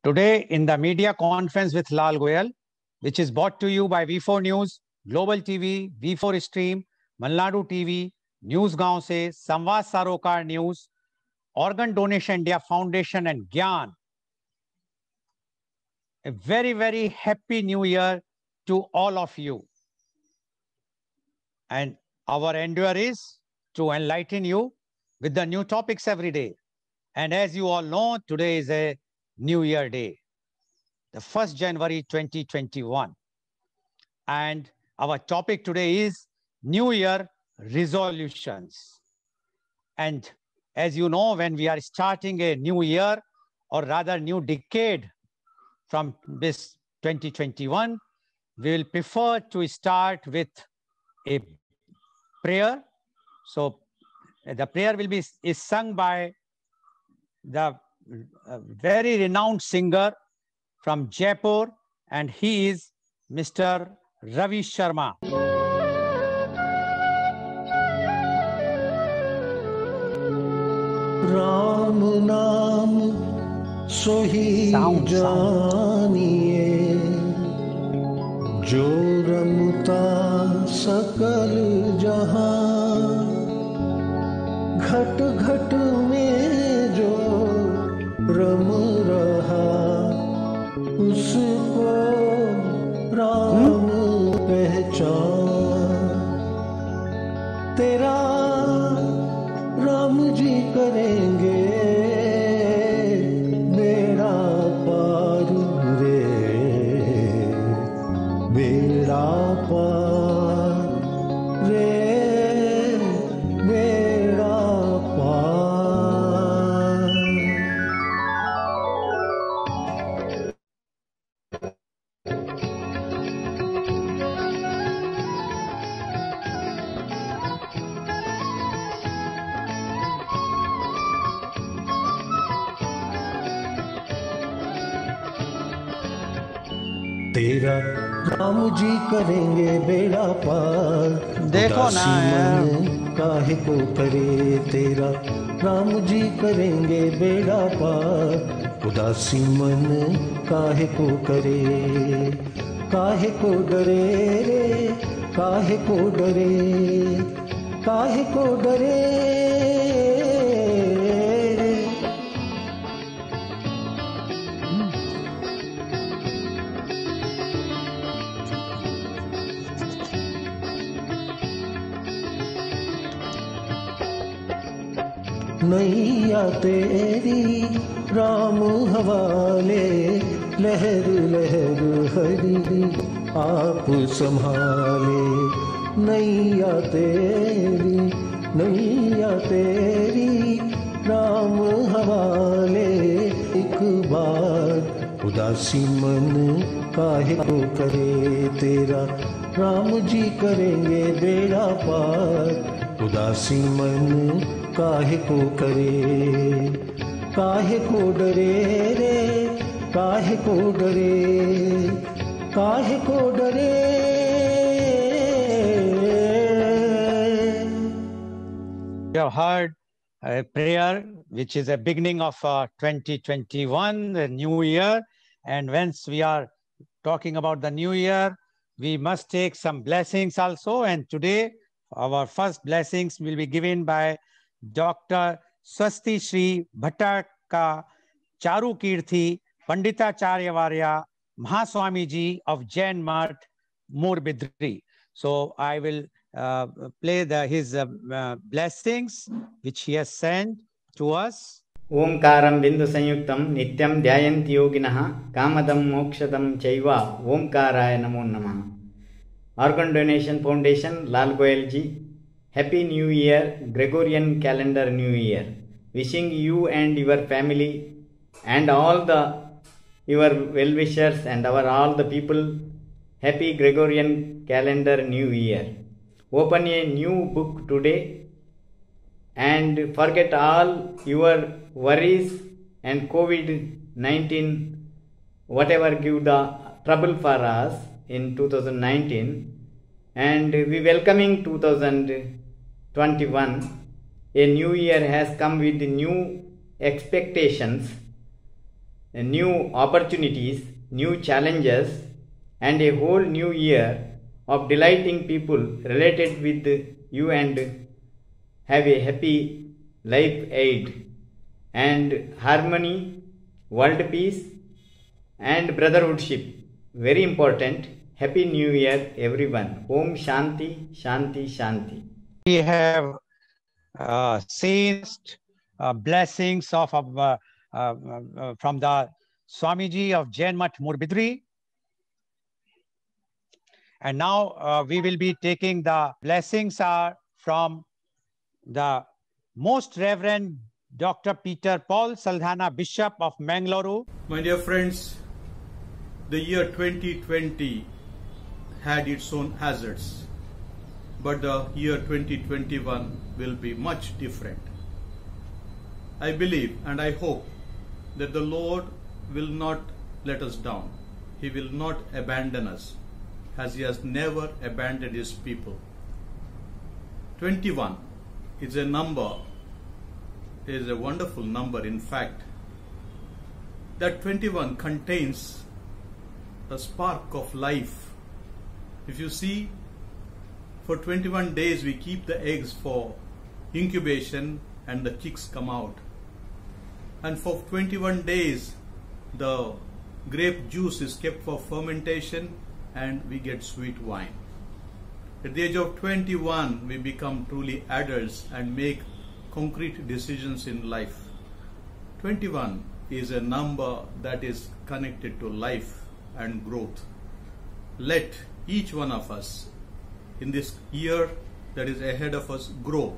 Today in the media conference with Lal Goyal, which is brought to you by V4 News, Global TV, V4 Stream, Malnadu TV, News Gaon Se, Samvad Sarokar News, Organ Donation India Foundation and Gyan. A very, very happy new year to all of you. And our endeavor is to enlighten you with the new topics every day. And as you all know, today is a New Year Day, the 1st January 2021. And our topic today is New Year resolutions. And as you know, when we are starting a new year, or rather new decade from this 2021, we will prefer to start with a prayer. So the prayer will be sung by the very renowned singer from Jaipur, and he is Mr. Ravi Sharma. Ram नाम सोही जानिए जो रमता सकल जहां घट घट में जो रम रहा उसको राम पहचान तेरा राम जी करेंगे बेड़ा पार रे बेड़ा पार रे बेड़ा पार। तेरा राम जी करेंगे बेड़ा पार देखो ना काहे को करे तेरा राम जी करेंगे बेड़ा पार उदासी मन काहे को करे काहे को डरे रे काहे को डरे काहे को डरे नैया तेरी राम हवाले लहर लहर हरी आप संभाले नैया तेरी राम हवाले एक बार उदासी मन काहे को करे तेरा राम जी करेंगे बेड़ा पार उदासी मन काहे को करे काहे को डरे रे काहे को डरे काहे को डरे। You have heard a prayer which is a beginning of 2021, the new year. And once we are talking about the new year, we must take some blessings also. And today, our first blessings will be given by Dr. Swasti Shri Bhattaka Charu Kirthi Panditacharya Varya Mahaswami Ji of Jain Math, Morbidri. So I will play his blessings which he has sent to us. ओंकारं बिंदु संयुक्तं नित्यं ध्यायन्ति योगिनः कामदं मोक्षदं चैव ओंकाराय नमो नमः। Organ Donation Foundation, Lal Goyal ji, Happy New Year, Gregorian Calendar New Year. Wishing you and your family and all your well-wishers and all the people Happy Gregorian Calendar New Year. Open a new book today and forget all your worries and COVID-19, whatever give the trouble for us in 2019, and we welcoming 2021. A new year has come with new expectations. new opportunities, new challenges, and a whole new year of delighting people related with you, and have a happy life aid and harmony, world peace, and brotherhoodship. Very important. Happy New Year, everyone. Om Shanti, Shanti, Shanti. We have seen blessings of from the Swamiji of Jain Math Murbidri. And now we will be taking the blessings are from the Most Reverend Dr. Peter Paul Saldhana, Bishop of Mangalore. My dear friends, the year 2020 had its own hazards, but the year 2021 will be much different. I believe and I hope that the Lord will not let us down. He will not abandon us, as He has never abandoned His people. 21 is a number, is a wonderful number. In fact, that 21 contains a spark of life. If you see, for 21 days we keep the eggs for incubation and the chicks come out. And for 21 days the grape juice is kept for fermentation and we get sweet wine. At the age of 21 we become truly adults and make concrete decisions in life. 21 is a number that is connected to life and growth. Let each one of us in this year that is ahead of us grow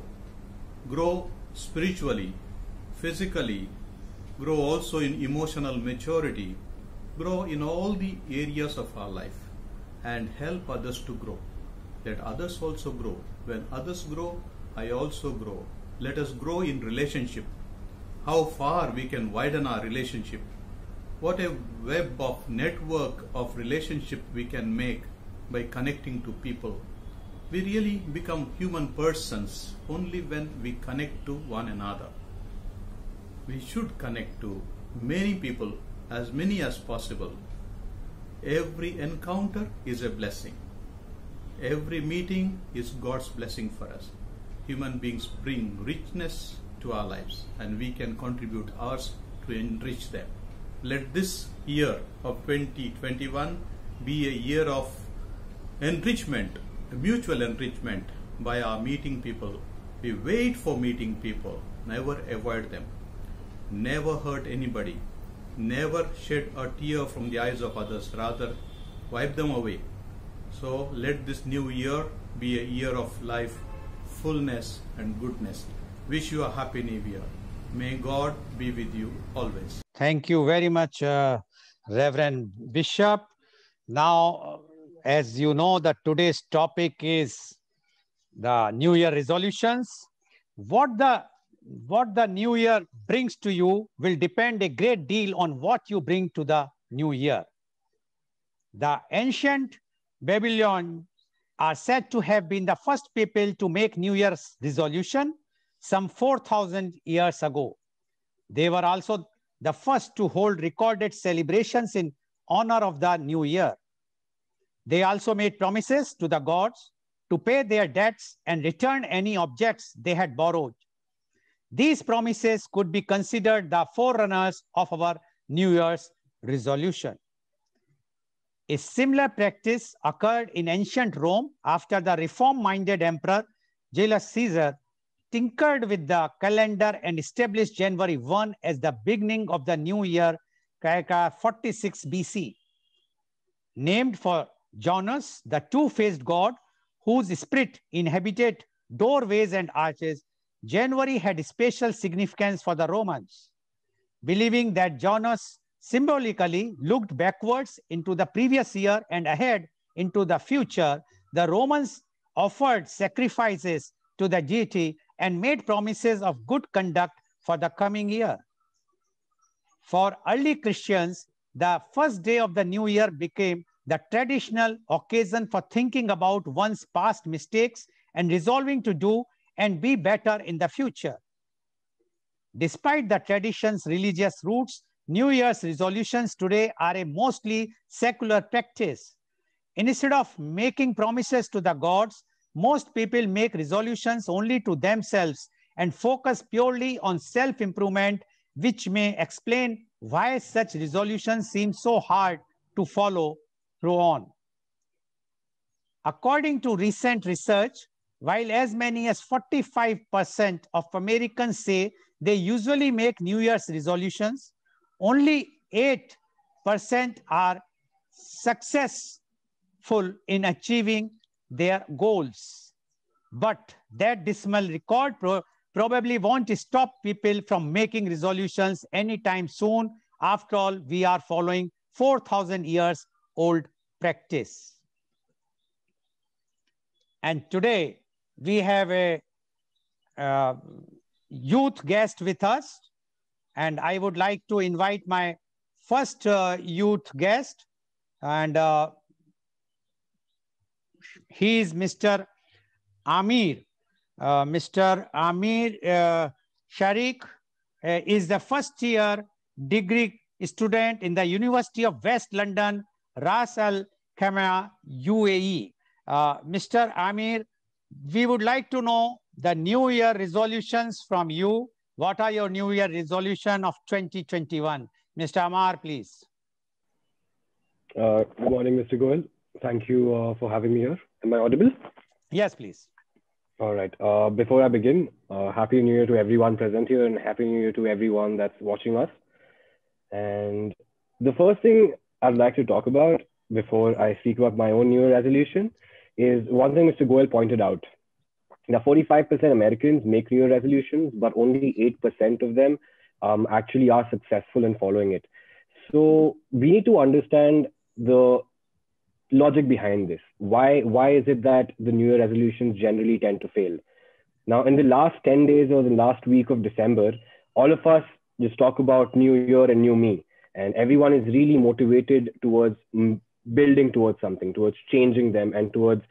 spiritually, physically, grow also in emotional maturity, grow in all the areas of our life, and help others to grow. Let others also grow. When others grow, I also grow. Let us grow in relationship. How far we can widen our relationship. What a web of network of relationship we can make by connecting to people. We really become human persons only when we connect to one another. We should connect to many people, as many as possible. Every encounter is a blessing. Every meeting is God's blessing for us. Human beings bring richness to our lives and we can contribute ours to enrich them. Let this year of 2021 be a year of enrichment, mutual enrichment by our meeting people. We wait for meeting people, never avoid them, never hurt anybody, never shed a tear from the eyes of others, rather wipe them away. So let this new year be a year of life, fullness and goodness. Wish you a happy new year. May God be with you always. Thank you very much, Reverend Bishop. Now, as you know, that today's topic is the New Year resolutions. What the New Year brings to you will depend a great deal on what you bring to the New Year. The ancient Babylonians are said to have been the first people to make New Year's resolution some 4,000 years ago. They were also the first to hold recorded celebrations in honor of the New Year. They also made promises to the gods to pay their debts and return any objects they had borrowed. These promises could be considered the forerunners of our New Year's resolution. A similar practice occurred in ancient Rome after the reform-minded emperor Julius Caesar tinkered with the calendar and established January 1 as the beginning of the new year, 46 BC. Named for Janus, the two-faced god whose spirit inhabited doorways and arches, January had special significance for the Romans. Believing that Janus symbolically looked backwards into the previous year and ahead into the future, the Romans offered sacrifices to the deity and made promises of good conduct for the coming year. For early Christians, the first day of the new year became the traditional occasion for thinking about one's past mistakes and resolving to do and be better in the future. Despite the tradition's religious roots, New Year's resolutions today are a mostly secular practice. Instead of making promises to the gods, most people make resolutions only to themselves and focus purely on self-improvement, which may explain why such resolutions seem so hard to follow through on. According to recent research, while as many as 45% of Americans say they usually make New Year's resolutions, only 8% are successful in achieving their goals. But that dismal record probably won't stop people from making resolutions anytime soon. After all, we are following 4,000 years old practice. And today we have a youth guest with us. And I would like to invite my first youth guest. And he is Mr. Amir. Mr. Amir Sharik is the first year degree student in the University of West London, Ras Al Khaimah, UAE. Mr. Amir, we would like to know the New Year resolutions from you. What are your New Year resolution of 2021? Mr. Amar, please. Good morning, Mr. Goel. Thank you for having me here. Am I audible? Yes, please. All right. Before I begin, Happy New Year to everyone present here and Happy New Year to everyone that's watching us. And the first thing I'd like to talk about before I speak about my own New Year resolution is one thing Mr. Goel pointed out. Now, 45% Americans make New Year resolutions, but only 8% of them actually are successful in following it. So we need to understand the logic behind this. Why is it that the New Year resolutions generally tend to fail? Now, in the last 10 days or the last week of December, all of us just talk about New Year and new me. And everyone is really motivated towards building towards something, towards changing them, and towards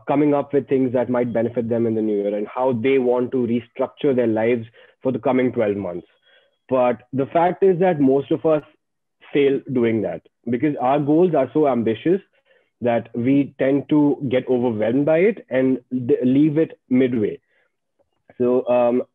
coming up with things that might benefit them in the new year and how they want to restructure their lives for the coming 12 months. But the fact is that most of us fail doing that because our goals are so ambitious that we tend to get overwhelmed by it and leave it midway. So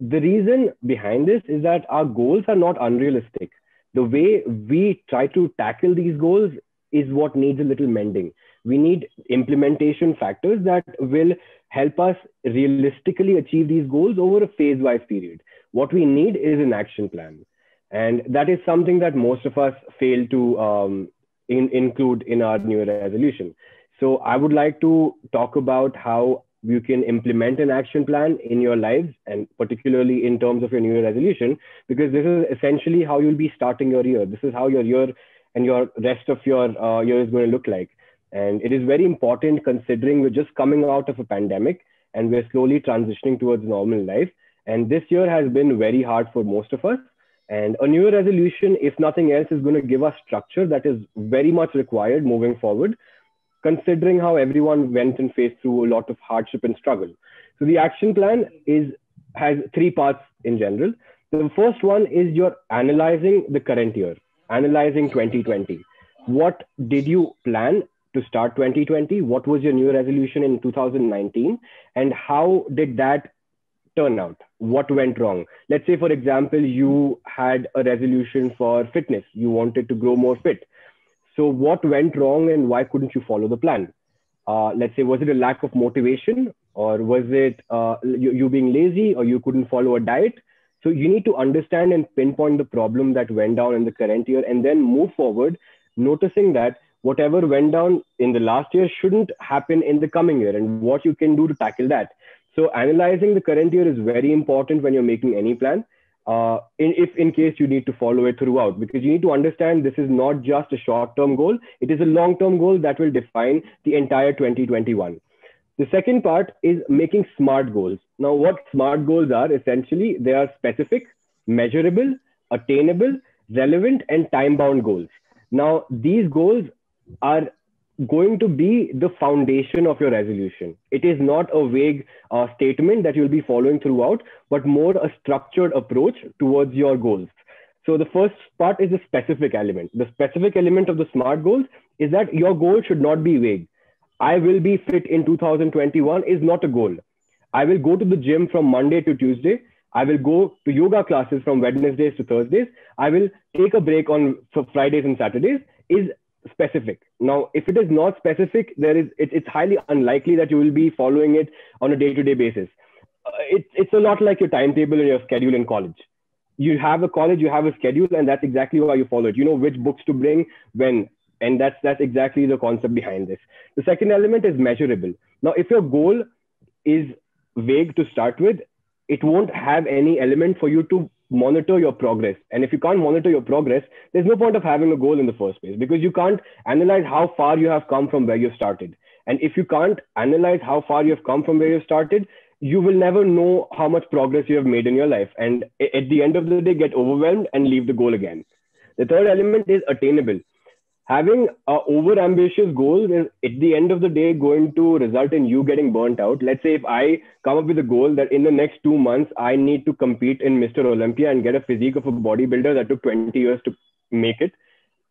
the reason behind this is that our goals are not unrealistic. The way we try to tackle these goals is what needs a little mending. We need implementation factors that will help us realistically achieve these goals over a phase-wise period. What we need is an action plan. And that is something that most of us fail to include in our New Year resolution. So I would like to talk about how you can implement an action plan in your lives, and particularly in terms of your New Year resolution, because this is essentially how you'll be starting your year. This is how your year and your rest of your year is going to look like. And it is very important considering we're just coming out of a pandemic and we're slowly transitioning towards normal life. And this year has been very hard for most of us. And a New Year resolution, if nothing else, is going to give us structure that is very much required moving forward, considering how everyone went and faced through a lot of hardship and struggle. So the action plan has three parts in general. The first one is you're analyzing the current year, analyzing 2020. What did you plan to start 2020? What was your New Year resolution in 2019? And how did that turn out? What went wrong? Let's say, for example, you had a resolution for fitness. You wanted to grow more fit. So what went wrong and why couldn't you follow the plan? Let's say, was it a lack of motivation, or was it you being lazy, or you couldn't follow a diet? So you need to understand and pinpoint the problem that went down in the current year and then move forward, noticing that whatever went down in the last year shouldn't happen in the coming year and what you can do to tackle that. So analyzing the current year is very important when you're making any plan, in case you need to follow it throughout, because you need to understand this is not just a short-term goal. It is a long-term goal that will define the entire 2021. The second part is making SMART goals. Now, what SMART goals are, essentially, they are specific, measurable, attainable, relevant, and time-bound goals. Now, these goals are going to be the foundation of your resolution. It is not a vague statement that you'll be following throughout, but more a structured approach towards your goals. So the first part is the specific element. The specific element of the SMART goals is that your goal should not be vague. I will be fit in 2021 is not a goal. I will go to the gym from Monday to Tuesday. I will go to yoga classes from Wednesdays to Thursdays. I will take a break on Fridays and Saturdays is specific. Now, if it is not specific, it's highly unlikely that you will be following it on a day-to-day basis. It's a lot like your timetable and your schedule in college. You have a college, you have a schedule, and that's exactly why you follow it. You know which books to bring when, and that's exactly the concept behind this. The second element is measurable. Now, if your goal is vague to start with, it won't have any element for you to monitor your progress. And if you can't monitor your progress, there's no point of having a goal in the first place, because you can't analyze how far you have come from where you started. And if you can't analyze how far you have come from where you started, you will never know how much progress you have made in your life. And at the end of the day, get overwhelmed and leave the goal again. The third element is attainable. Having over-ambitious goals is at the end of the day going to result in you getting burnt out. Let's say if I come up with a goal that in the next 2 months, I need to compete in Mr. Olympia and get a physique of a bodybuilder that took 20 years to make it,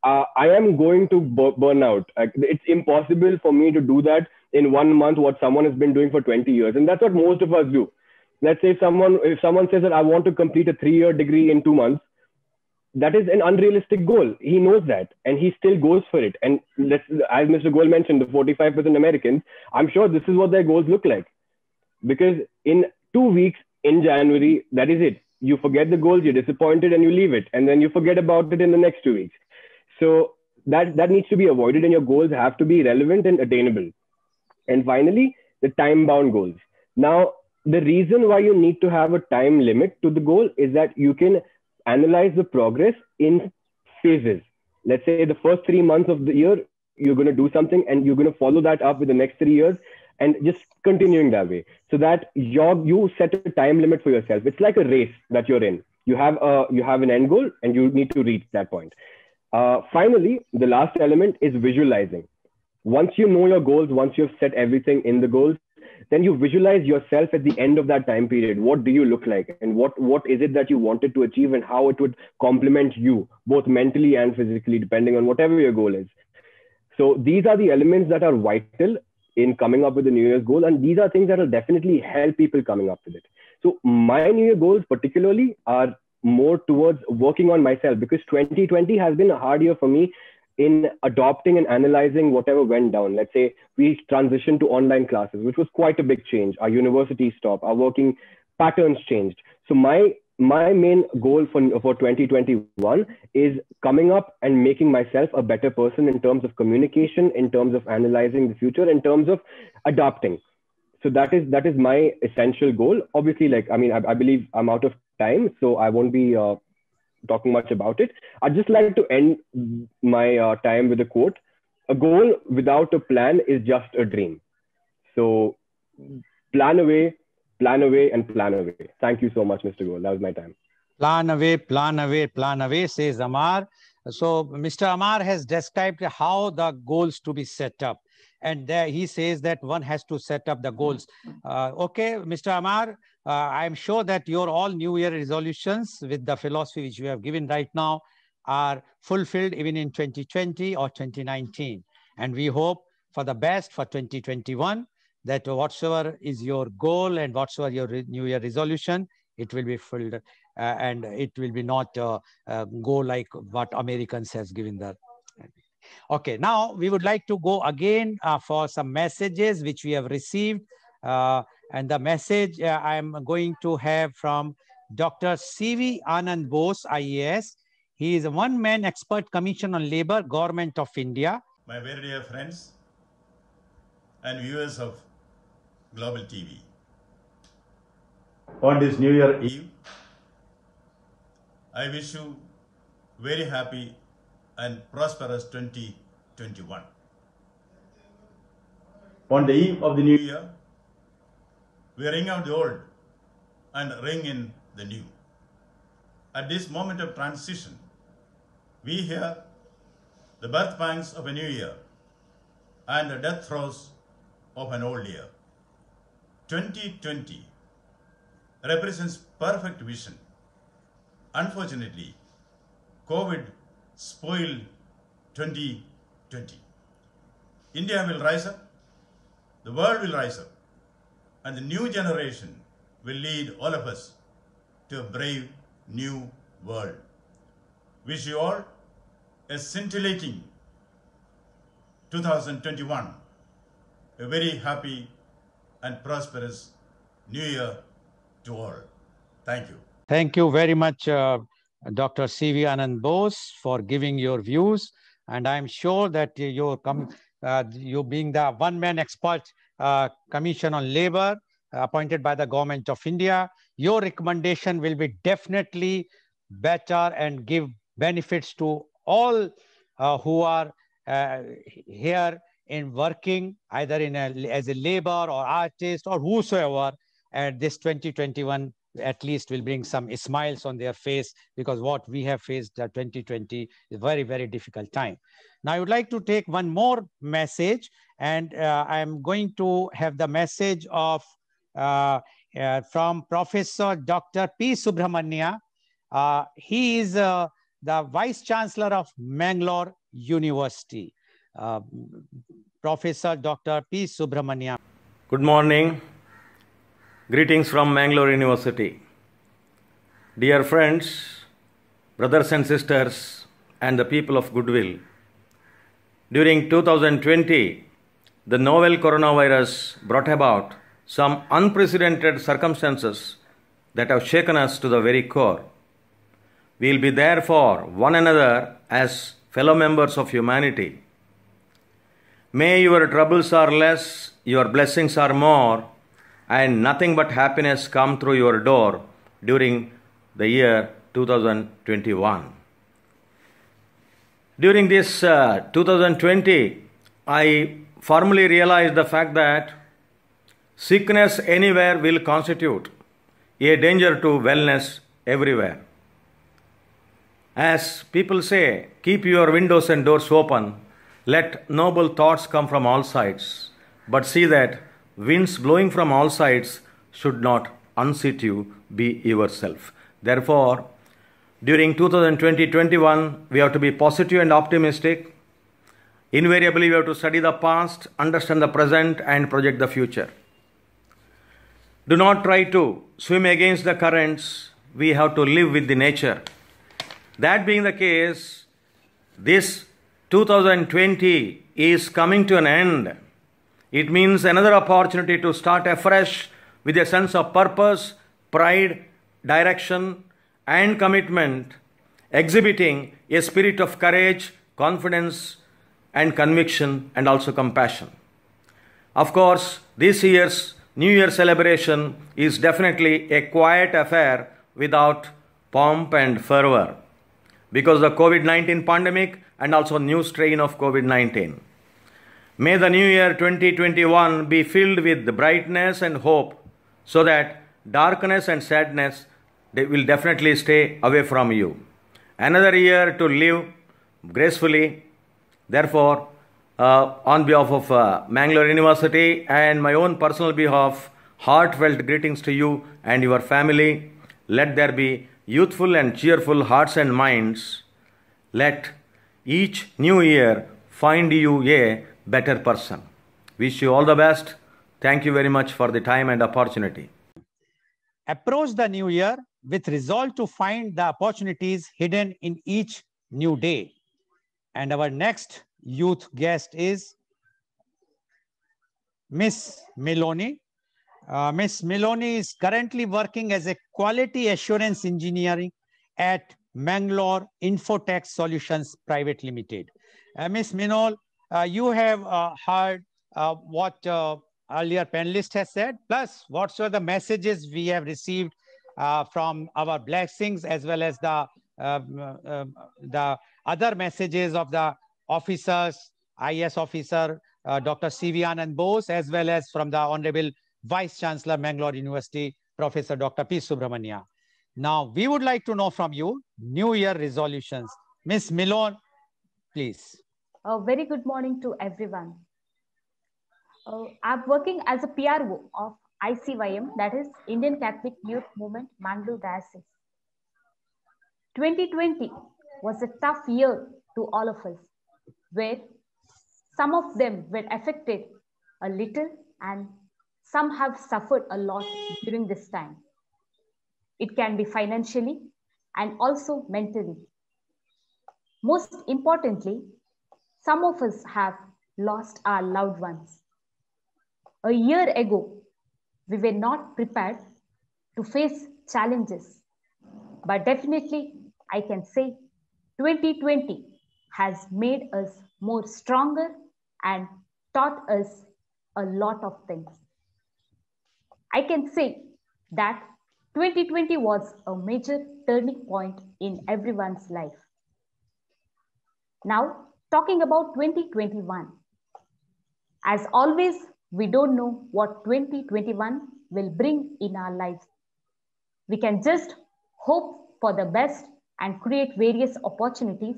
I am going to burn out. It's impossible for me to do that in 1 month, what someone has been doing for 20 years. And that's what most of us do. Let's say if someone says that I want to complete a 3-year degree in 2 months, that is an unrealistic goal. He knows that, and he still goes for it. And as Mr. Goel mentioned, the 45% Americans, I'm sure this is what their goals look like. Because in 2 weeks in January, that is it. You forget the goals, you're disappointed, and you leave it. And then you forget about it in the next 2 weeks. So that needs to be avoided, and your goals have to be relevant and attainable. And finally, the time-bound goals. Now, the reason why you need to have a time limit to the goal is that you can analyze the progress in phases. Let's say the first 3 months of the year, you're going to do something, and you're going to follow that up with the next 3 years, and just continuing that way, so that you set a time limit for yourself. It's like a race that you're in. You have an end goal, and you need to reach that point. Finally, the last element is visualizing. Once you know your goals, once you've set everything in the goals, then you visualize yourself at the end of that time period. What do you look like? And what is it that you wanted to achieve, and how it would complement you, both mentally and physically, depending on whatever your goal is. So these are the elements that are vital in coming up with a New Year's goal. And these are things that will definitely help people coming up with it. So my New Year goals particularly are more towards working on myself, because 2020 has been a hard year for me in adopting and analyzing whatever went down. Let's say we transitioned to online classes, which was quite a big change. Our university stopped, our working patterns changed. So my main goal for 2021 is coming up and making myself a better person in terms of communication, in terms of analyzing the future, in terms of adapting. So that is my essential goal. Obviously, I believe I'm out of time, so I won't be talking much about it. I'd just like to end my time with a quote. A goal without a plan is just a dream. So plan away, and plan away. Thank you so much, Mr. Goel. That was my time. Plan away, says Amar. So Mr. Amar has described how the goals to be set up. And there he says that one has to set up the goals. Okay, Mr. Amar, I'm sure that your all New Year resolutions with the philosophy which you have given right now are fulfilled even in 2020 or 2019. And we hope for the best for 2021, that whatsoever is your goal and whatsoever your New Year resolution, it will be filled and it will be not go like what Americans has given that. Okay, now we would like to go again for some messages which we have received. And the message I'm going to have from Dr. C.V. Anand Bose, IAS. He is a one-man expert commission on labor, Government of India. My very dear friends and viewers of Global TV. On this New Year Eve, I wish you very happy and prosperous 2021. On the eve of the New Year, we ring out the old and ring in the new. At this moment of transition, we hear the birth pangs of a new year and the death throes of an old year. 2020 represents perfect vision. Unfortunately, COVID spoiled 2020. India will rise up, the world will rise up, and the new generation will lead all of us to a brave new world. Wish you all a scintillating 2021, a very happy and prosperous New Year to all. Thank you. Thank you very much, Dr. C.V. Anand Bose, for giving your views. And I'm sure that you being the one-man expert commission on labor appointed by the government of India, your recommendation will be definitely better and give benefits to all who are here in working either as a labor or artist or whosoever. And this 2021 at least will bring some smiles on their face, because what we have faced 2020 is a very, very difficult time. Now I would like to take one more message, and I am going to have the message of from Professor Dr. P. Subramania. He is the Vice Chancellor of Mangalore University. Professor Dr. P. Subramania. Good morning. Greetings from Mangalore University. Dear friends, brothers and sisters, and the people of goodwill. During 2020, the novel coronavirus brought about some unprecedented circumstances that have shaken us to the very core. We will be there for one another as fellow members of humanity. May your troubles are less, your blessings are more, and nothing but happiness come through your door during the year 2021. During this 2020, I firmly realized the fact that sickness anywhere will constitute a danger to wellness everywhere. As people say, keep your windows and doors open, let noble thoughts come from all sides, but see that winds blowing from all sides should not unseat you, be yourself. Therefore, during 2020-21, we have to be positive and optimistic. Invariably, we have to study the past, understand the present, and project the future. Do not try to swim against the currents. We have to live with the nature. That being the case, this 2020 is coming to an end. It means another opportunity to start afresh with a sense of purpose, pride, direction, and commitment, exhibiting a spirit of courage, confidence, and conviction, and also compassion. Of course, this year's New Year celebration is definitely a quiet affair without pomp and fervor because of the COVID-19 pandemic and also new strain of COVID-19. May the New Year 2021 be filled with brightness and hope so that darkness and sadness they will definitely stay away from you. Another year to live gracefully. Therefore, on behalf of Mangalore University and my own personal behalf, heartfelt greetings to you and your family. Let there be youthful and cheerful hearts and minds. Let each new year find you a better person. Wish you all the best. Thank you very much for the time and opportunity. Approach the new year with resolve to find the opportunities hidden in each new day. And our next youth guest is Miss Meloni. Miss Meloni is currently working as a quality assurance engineering at Mangalore Infotech Solutions Private Limited. Miss Meloni, you have heard what earlier panelist has said, plus what are the messages we have received from our blessings, as well as the other messages of the officers, IS officer, Dr. C.V. Anand Bose, as well as from the Honorable Vice Chancellor, Mangalore University, Professor Dr. P. Subramania. Now, we would like to know from you, New Year resolutions. Ms. Meloni, please. A very good morning to everyone. I'm working as a PRO of ICYM, that is Indian Catholic Youth Movement, Mangalore Diocese. 2020 was a tough year to all of us, where some of them were affected a little and some have suffered a lot during this time. It can be financially and also mentally. Most importantly, some of us have lost our loved ones. A year ago, we were not prepared to face challenges, but definitely I can say 2020 has made us more stronger and taught us a lot of things. I can say that 2020 was a major turning point in everyone's life. Now, talking about 2021. As always, we don't know what 2021 will bring in our lives. We can just hope for the best and create various opportunities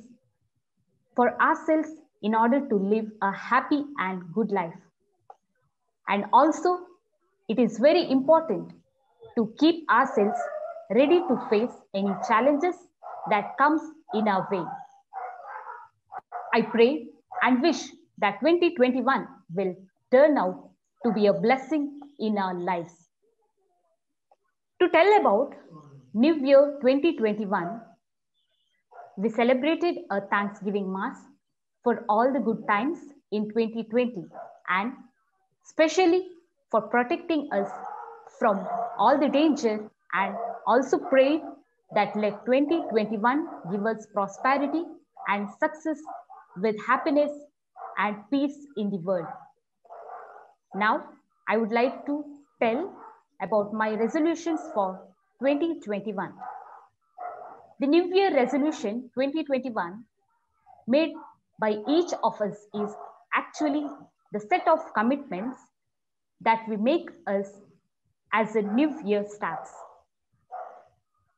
for ourselves in order to live a happy and good life. And also, it is very important to keep ourselves ready to face any challenges that comes in our way. I pray and wish that 2021 will turn out to be a blessing in our lives. To tell about New Year 2021, we celebrated a Thanksgiving Mass for all the good times in 2020 and especially for protecting us from all the danger, and also prayed that let 2021 give us prosperity and success with happiness and peace in the world. Now, I would like to tell about my resolutions for 2021. The New Year resolution 2021 made by each of us is actually the set of commitments that we make us as a new year starts.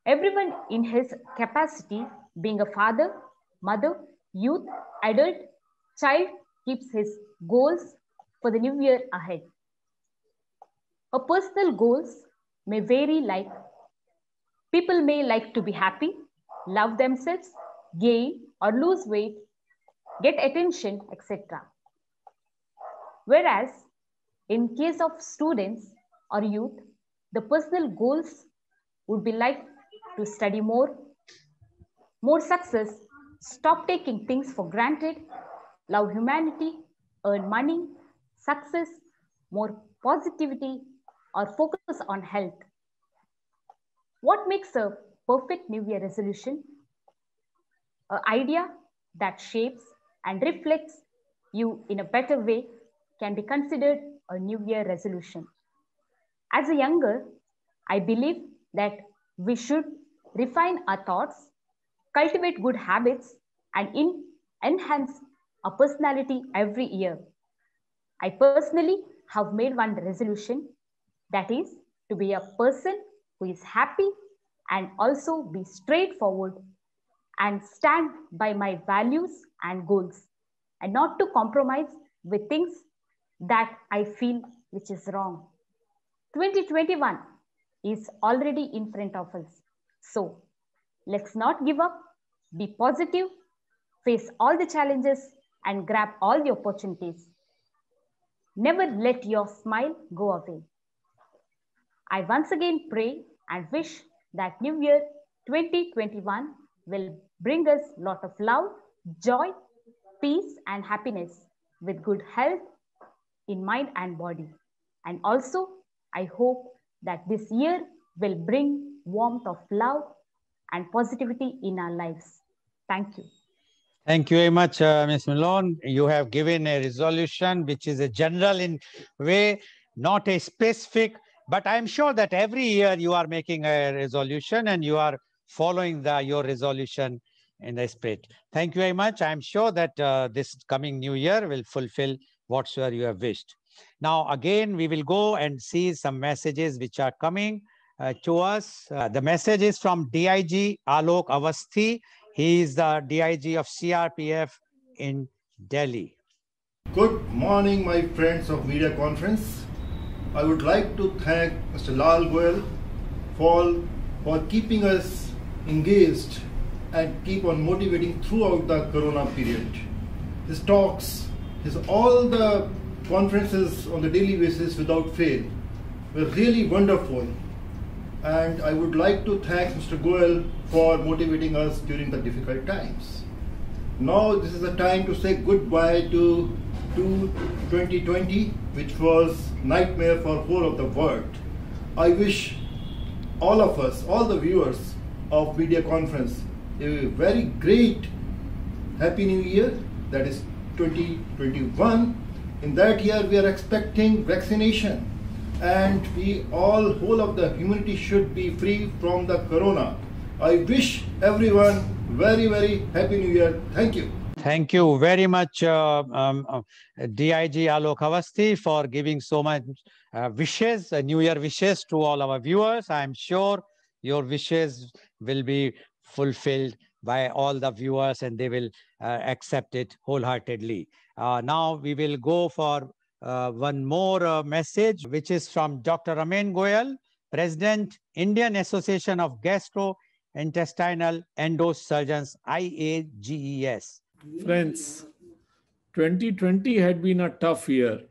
Everyone in his capacity, being a father, mother, youth, adult, child, keeps his goals for the new year ahead. A personal goals may vary, like people may like to be happy, love themselves, gain or lose weight, get attention, etc. Whereas in case of students or youth, the personal goals would be like to study more success, stop taking things for granted, love humanity, earn money, success, more positivity, or focus on health. What makes a perfect New Year resolution? An idea that shapes and reflects you in a better way can be considered a New Year resolution. As a younger, I believe that we should refine our thoughts, cultivate good habits, and enhance our personality every year. I personally have made one resolution, that is to be a person who is happy and also be straightforward and stand by my values and goals, and not to compromise with things that I feel which is wrong. 2021 is already in front of us. So let's not give up, be positive, face all the challenges and grab all the opportunities. Never let your smile go away. I once again pray and wish that New Year 2021 will bring us a lot of love, joy, peace and happiness with good health in mind and body. And also, I hope that this year will bring warmth of love and positivity in our lives. Thank you. Thank you very much, Ms. Malone. You have given a resolution which is a general in way, not a specific, but I'm sure that every year you are making a resolution and you are following your resolution in the spirit. Thank you very much. I'm sure that this coming new year will fulfill whatsoever you have wished. Now, again, we will go and see some messages which are coming to us. The message is from DIG Alok Avasthi. He is the DIG of CRPF in Delhi. Good morning, my friends of media conference. I would like to thank Mr. Lal Goyal for keeping us engaged and keep on motivating throughout the corona period. His talks, all the conferences on the daily basis without fail were really wonderful. And I would like to thank Mr. Goel for motivating us during the difficult times. Now this is the time to say goodbye to 2020, which was nightmare for whole of the world. I wish all of us, all the viewers of Media Conference, a very great Happy New Year, that is 2021. In that year we are expecting vaccination, and we all, whole of the humanity should be free from the corona. I wish everyone very, very Happy New Year. Thank you. Thank you very much, DIG Alok Awasthi, for giving so much wishes, New Year wishes to all our viewers. I am sure your wishes will be fulfilled by all the viewers and they will accept it wholeheartedly. Now we will go for one more message, which is from Dr. Ramen Goel, President, Indian Association of Gastrointestinal Endosurgeons, IAGES. Friends, 2020 had been a tough year.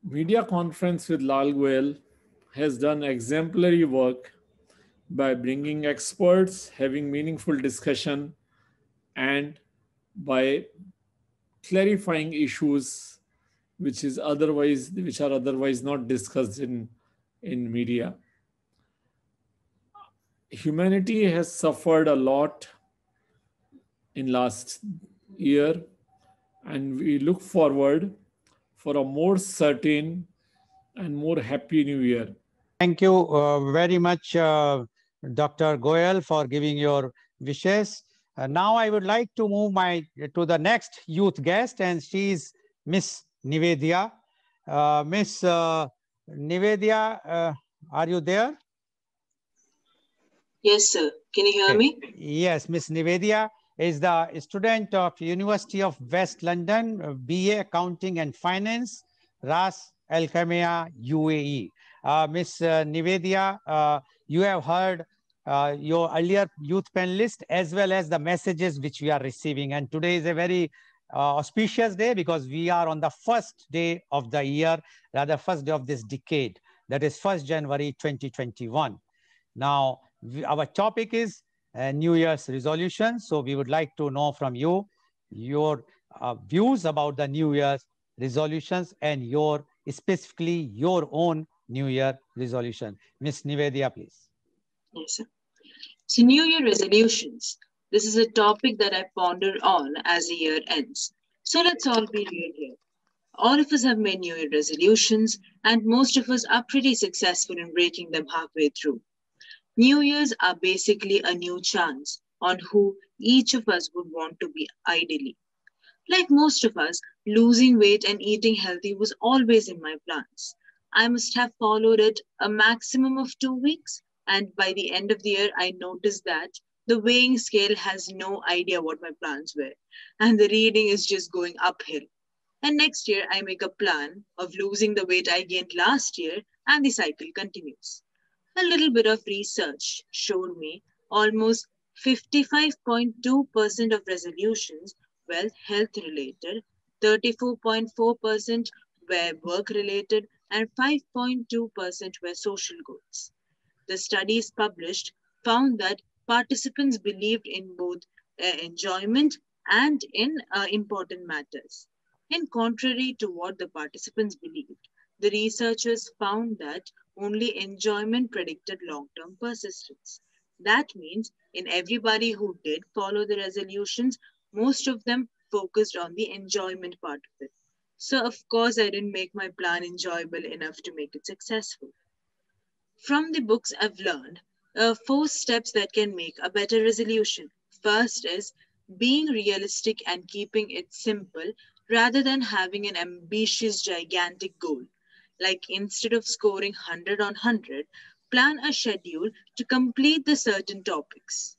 Media Conference with Lal Goel has done exemplary work by bringing experts, having meaningful discussion, and by clarifying issues which are otherwise not discussed in media. Humanity has suffered a lot in last year, and we look forward for a more certain and more happy New Year. Thank you very much, Dr. Goel, for giving your wishes. Now I would like to move to the next youth guest, and she is Miss Nivedya. Miss Nivedya, are you there? Yes, sir. Can you hear me? Yes, Miss Nivedya is the student of University of West London, BA Accounting and Finance, Ras Al Khaimah, UAE. Miss Nivedya, you have heard your earlier youth panelist as well as the messages which we are receiving. And today is a very auspicious day because we are on the first day of the year, rather first day of this decade, that is 1st January 2021. Now, our topic is New Year's resolution. So we would like to know from you your views about the New Year's resolutions and specifically your own New Year resolution. Miss Nivedya, please. Yes, sir. So New Year resolutions. This is a topic that I ponder on as the year ends. So let's all be real here. All of us have made New Year resolutions, and most of us are pretty successful in breaking them halfway through. New Year's are basically a new chance on who each of us would want to be ideally. Like most of us, losing weight and eating healthy was always in my plans. I must have followed it a maximum of 2 weeks, and by the end of the year, I noticed that the weighing scale has no idea what my plans were, and the reading is just going uphill. And next year, I make a plan of losing the weight I gained last year, and the cycle continues. A little bit of research showed me almost 55.2% of resolutions were health-related, 34.4% were work-related, and 5.2% were social goals. The studies published found that participants believed in both enjoyment and in important matters. In contrary to what the participants believed, the researchers found that only enjoyment predicted long-term persistence. That means in everybody who did follow the resolutions, most of them focused on the enjoyment part of it. So of course, I didn't make my plan enjoyable enough to make it successful. From the books I've learned, 4 steps that can make a better resolution. First is being realistic and keeping it simple rather than having an ambitious, gigantic goal. Like instead of scoring 100 on 100, plan a schedule to complete the certain topics.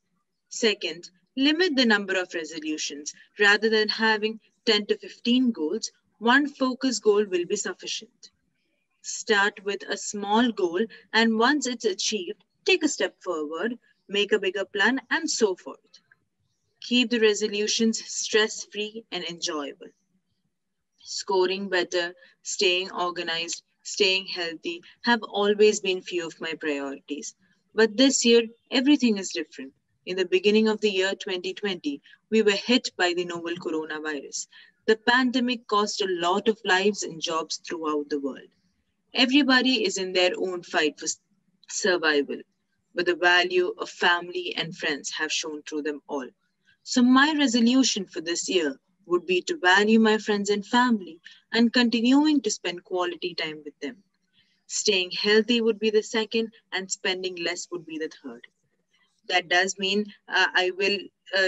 Second, limit the number of resolutions. Rather than having 10 to 15 goals, one focus goal will be sufficient. Start with a small goal, and once it's achieved, take a step forward. make a bigger plan, and so forth. Keep the resolutions stress-free and enjoyable. Scoring better, staying organized, staying healthy have always been few of my priorities. But this year, everything is different. In the beginning of the year 2020, we were hit by the novel coronavirus. The pandemic cost a lot of lives and jobs throughout the world. Everybody is in their own fight for survival, but the value of family and friends have shown through them all. So my resolution for this year would be to value my friends and family and continuing to spend quality time with them. Staying healthy would be the second, and spending less would be the third. That does mean I will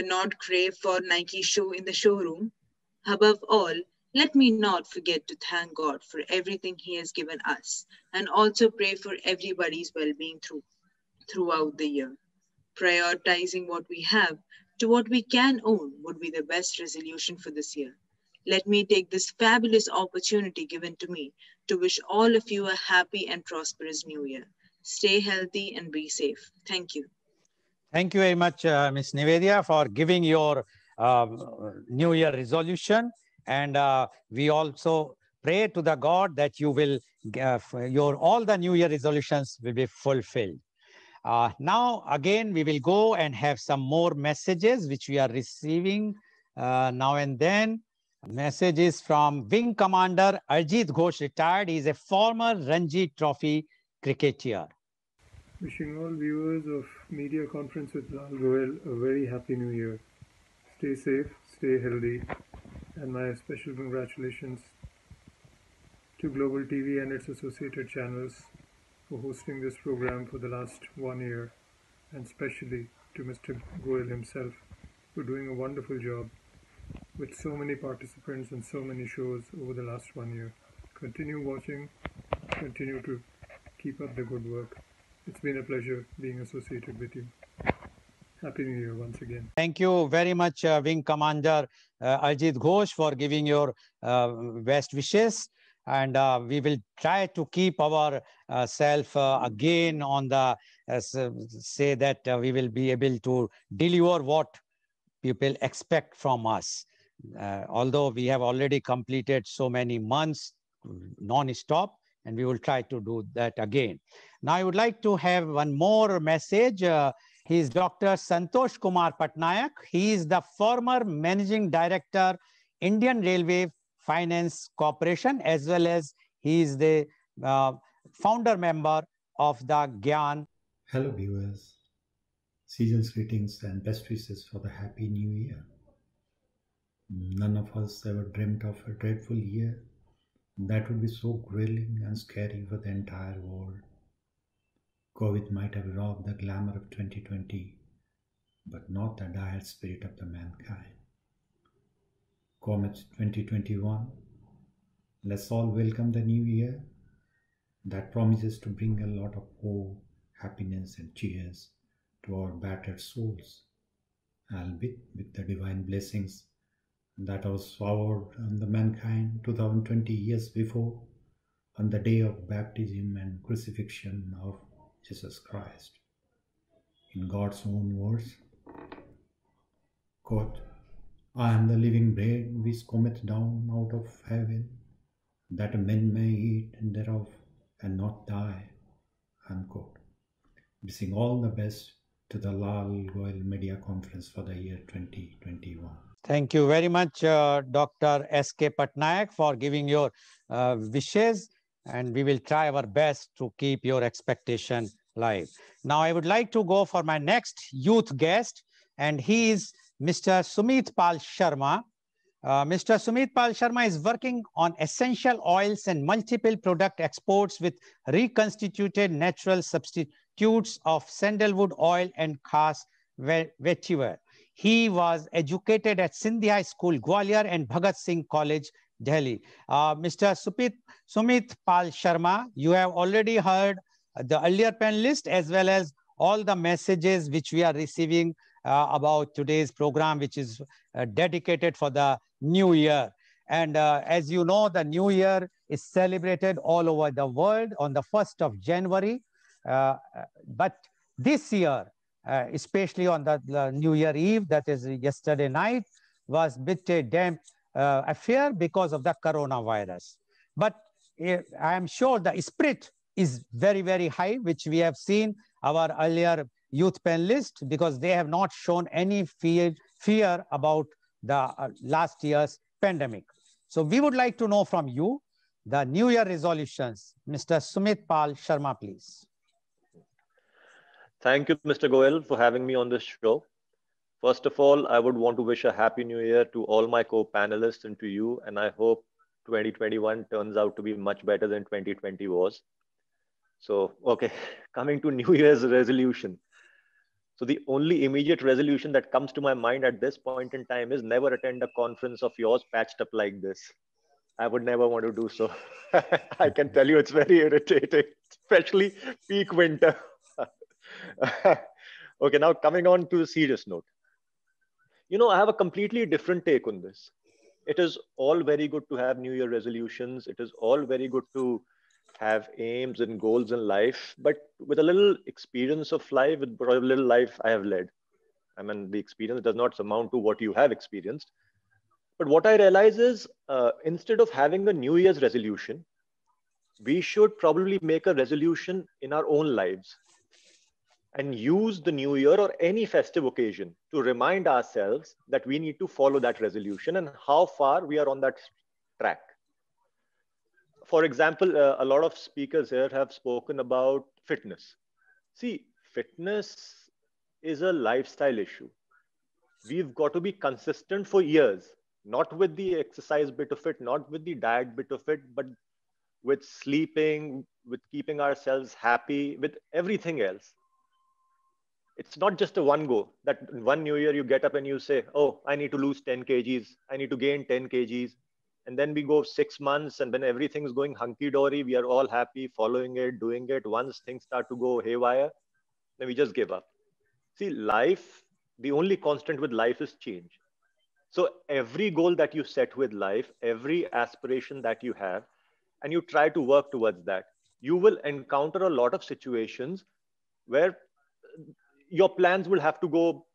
not crave for Nike shoe in the showroom. Above all, let me not forget to thank God for everything He has given us, and also pray for everybody's well-being throughout the year. Prioritizing what we have to what we can own would be the best resolution for this year. Let me take this fabulous opportunity given to me to wish all of you a happy and prosperous new year. Stay healthy and be safe. Thank you. Thank you very much, Ms. Nivedya, for giving your New Year resolution. And we also pray to the God that you will, all the New Year resolutions will be fulfilled. Now, again, we will go and have some more messages which we are receiving now and then. Messages from Wing Commander Arjit Ghosh, retired. He is a former Ranji Trophy cricketer. Wishing all viewers of Media Conference with Lal Goel a very happy new year. Stay safe, stay healthy, and my special congratulations to Global TV and its associated channels for hosting this program for the last 1 year, and especially to Mr. Goel himself for doing a wonderful job with so many participants and so many shows over the last 1 year. Continue watching, continue to keep up the good work. It's been a pleasure being associated with you. Happy New Year once again. Thank you very much, Wing Commander Arjit Ghosh, for giving your best wishes. And we will try to keep our self again on the, say that we will be able to deliver what people expect from us. Although we have already completed so many months non-stop, and we will try to do that again. Now, I would like to have one more message. He is Dr. Santosh Kumar Patnaik. He is the former Managing Director, Indian Railway Finance Corporation, as well as he is the founder member of the Gyan. Hello viewers, season's greetings and best wishes for the happy new year. None of us ever dreamt of a dreadful year that would be so grueling and scary for the entire world. COVID might have robbed the glamour of 2020, but not the dire spirit of the mankind. Comet 2021, let's all welcome the new year that promises to bring a lot of hope, happiness and cheers to our battered souls, albeit with the divine blessings that was showered on the mankind 2020 years before, on the day of baptism and crucifixion of Jesus Christ. In God's own words, quote, I am the living bread which cometh down out of heaven, that men may eat thereof and not die, unquote. Wishing all the best to the Lal Goel Media Conference for the year 2021. Thank you very much, Dr. S.K. Patnaik, for giving your wishes, and we will try our best to keep your expectation live. Now, I would like to go for my next youth guest, and he is Mr. Sumit Pal Sharma. Mr. Sumit Pal Sharma is working on essential oils and multiple product exports with reconstituted natural substitutes of sandalwood oil and khas vetiver. He was educated at Sindhi High School, Gwalior, and Bhagat Singh College, Delhi. Mr. Sumit Pal Sharma, you have already heard the earlier panelist as well as all the messages which we are receiving about today's program, which is dedicated for the new year. And as you know, the new year is celebrated all over the world on the 1st of January. But this year, especially on the New Year Eve, that is yesterday night, was a bit a damp affair because of the coronavirus. But I am sure the spirit is very, very high, which we have seen our earlier youth panelists, because they have not shown any fear about the last year's pandemic. So we would like to know from you the New Year resolutions. Mr. Sumit Pal Sharma, please. Thank you, Mr. Goel, for having me on this show. First of all, I would want to wish a happy new year to all my co-panelists and to you, and I hope 2021 turns out to be much better than 2020 was. So, okay, coming to New Year's resolution. So the only immediate resolution that comes to my mind at this point in time is never attend a conference of yours patched up like this. I would never want to do so. I can tell you it's very irritating, especially peak winter. Okay, now coming on to the serious note. You know, I have a completely different take on this. It is all very good to have New Year resolutions. It is all very good to have aims and goals in life, but with a little experience of life, with a little life I have led. I mean, the experience does not amount to what you have experienced. But what I realize is instead of having a New Year's resolution, we should probably make a resolution in our own lives and use the New Year or any festive occasion to remind ourselves that we need to follow that resolution and how far we are on that track. For example, a lot of speakers here have spoken about fitness. See, fitness is a lifestyle issue. We've got to be consistent for years, not with the exercise bit of it, not with the diet bit of it, but with sleeping, with keeping ourselves happy, with everything else. It's not just a one go that one New Year you get up and you say, oh, I need to lose 10 kgs. I need to gain 10 kgs. And then we go 6 months and when everything's going hunky-dory, we are all happy, following it, doing it. Once things start to go haywire, then we just give up. See, life, the only constant with life is change. So every goal that you set with life, every aspiration that you have, and you try to work towards that, you will encounter a lot of situations where your plans will have to go,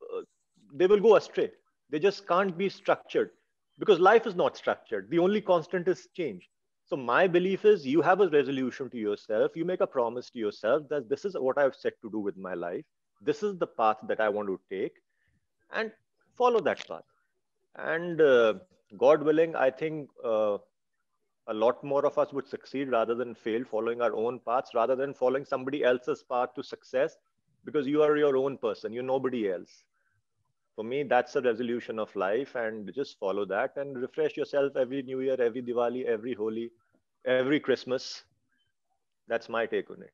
they will go astray. They just can't be structured because life is not structured. The only constant is change. So my belief is you have a resolution to yourself. You make a promise to yourself that this is what I've set to do with my life. This is the path that I want to take and follow that path. And God willing, I think a lot more of us would succeed rather than fail following our own paths, rather than following somebody else's path to success, because you are your own person, you're nobody else. For me, that's a resolution of life, and just follow that and refresh yourself every New Year, every Diwali, every Holi, every Christmas. That's my take on it.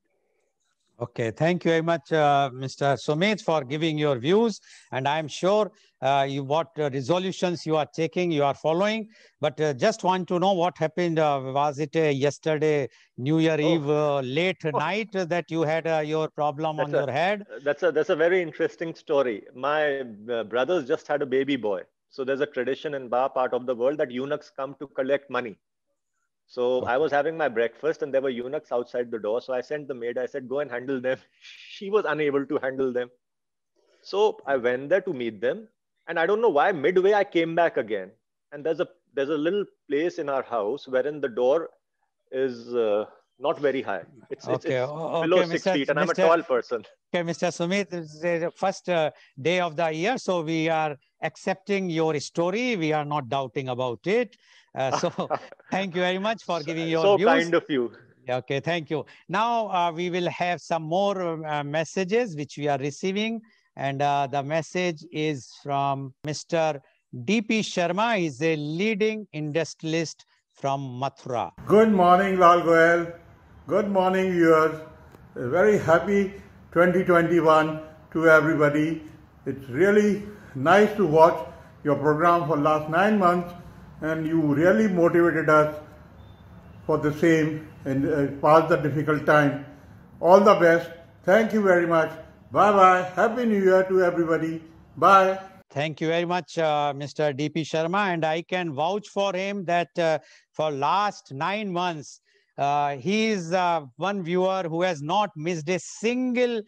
Okay, thank you very much, Mr. Sumit, for giving your views. And I'm sure what resolutions you are taking, you are following. But just want to know what happened. Was it yesterday, New Year Eve, late night that you had your problem on your head? That's a very interesting story. My brothers just had a baby boy. So there's a tradition in Ba part of the world that eunuchs come to collect money. So I was having my breakfast and there were eunuchs outside the door. So I sent the maid, I said, go and handle them. She was unable to handle them. So I went there to meet them. And I don't know why, midway, I came back again. And there's a little place in our house wherein the door is not very high. It's below 6 feet and I'm a tall person. Okay, Mr. Sumit, it's the first day of the year. So we are accepting your story. We are not doubting about it. So thank you very much for giving your views. So kind of you. Okay, thank you. Now we will have some more messages which we are receiving. And the message is from Mr. D.P. Sharma. He's a leading industrialist from Mathura. Good morning, Lal Goel. Good morning, viewers. A very happy 2021 to everybody. It's really nice to watch your program for last 9 months. And you really motivated us for the same and pass the difficult time. All the best. Thank you very much. Bye-bye. Happy New Year to everybody. Bye. Thank you very much, Mr. D.P. Sharma. And I can vouch for him that for last 9 months, he is one viewer who has not missed a single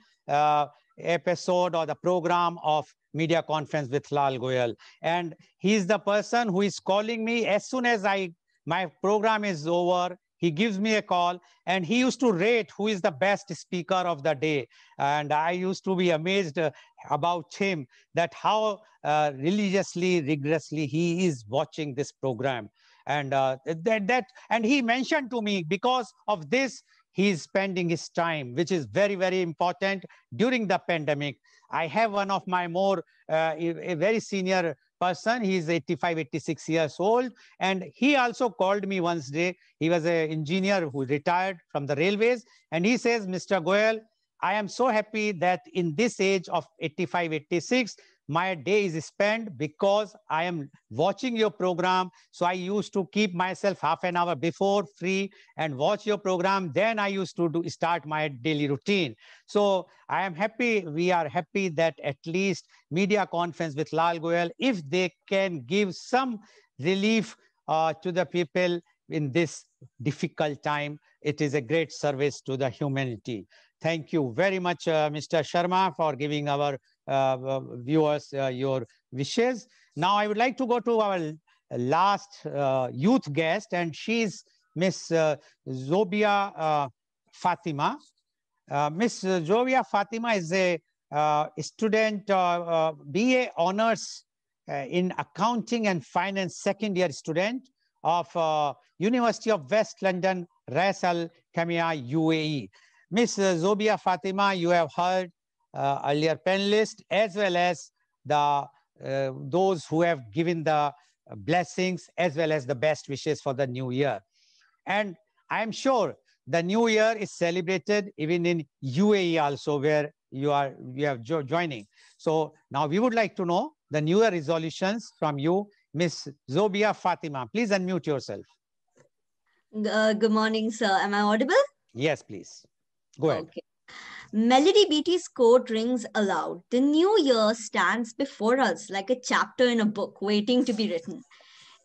episode or the program of Media Conference with Lal Goyal. And he's the person who is calling me as soon as my program is over. He gives me a call, and he used to rate who is the best speaker of the day. And I used to be amazed about him, that how religiously, rigorously he is watching this program. And and he mentioned to me, because of this, he is spending his time, which is very, very important during the pandemic. I have one of my a very senior person. He is 85, 86 years old. And he also called me once day. He was an engineer who retired from the railways. And he says, Mr. Goyal, I am so happy that in this age of 85, 86, my day is spent because I am watching your program. So I used to keep myself half an hour before free and watch your program. Then I used to start my daily routine. So I am happy, we are happy that at least Media Conference with Lal Goyal, if they can give some relief to the people in this difficult time, it is a great service to the humanity. Thank you very much, Mr. Sharma, for giving our viewers your wishes. Now I would like to go to our last youth guest, and she's Miss Zobia Fatima. Miss Zobia Fatima is a student, BA Honors in Accounting and Finance, second year student of University of West London, Ras Al Khaimah, UAE. Miss Zobia Fatima, you have heard earlier panelists, as well as those who have given the blessings, as well as the best wishes for the new year. And I'm sure the new year is celebrated even in UAE also, where you are joining. So now we would like to know the new year resolutions from you, Miss Zobia Fatima. Please unmute yourself. Good morning, sir. Am I audible? Yes, please. Go ahead. Okay. Melody Beattie's quote rings aloud. The new year stands before us like a chapter in a book waiting to be written.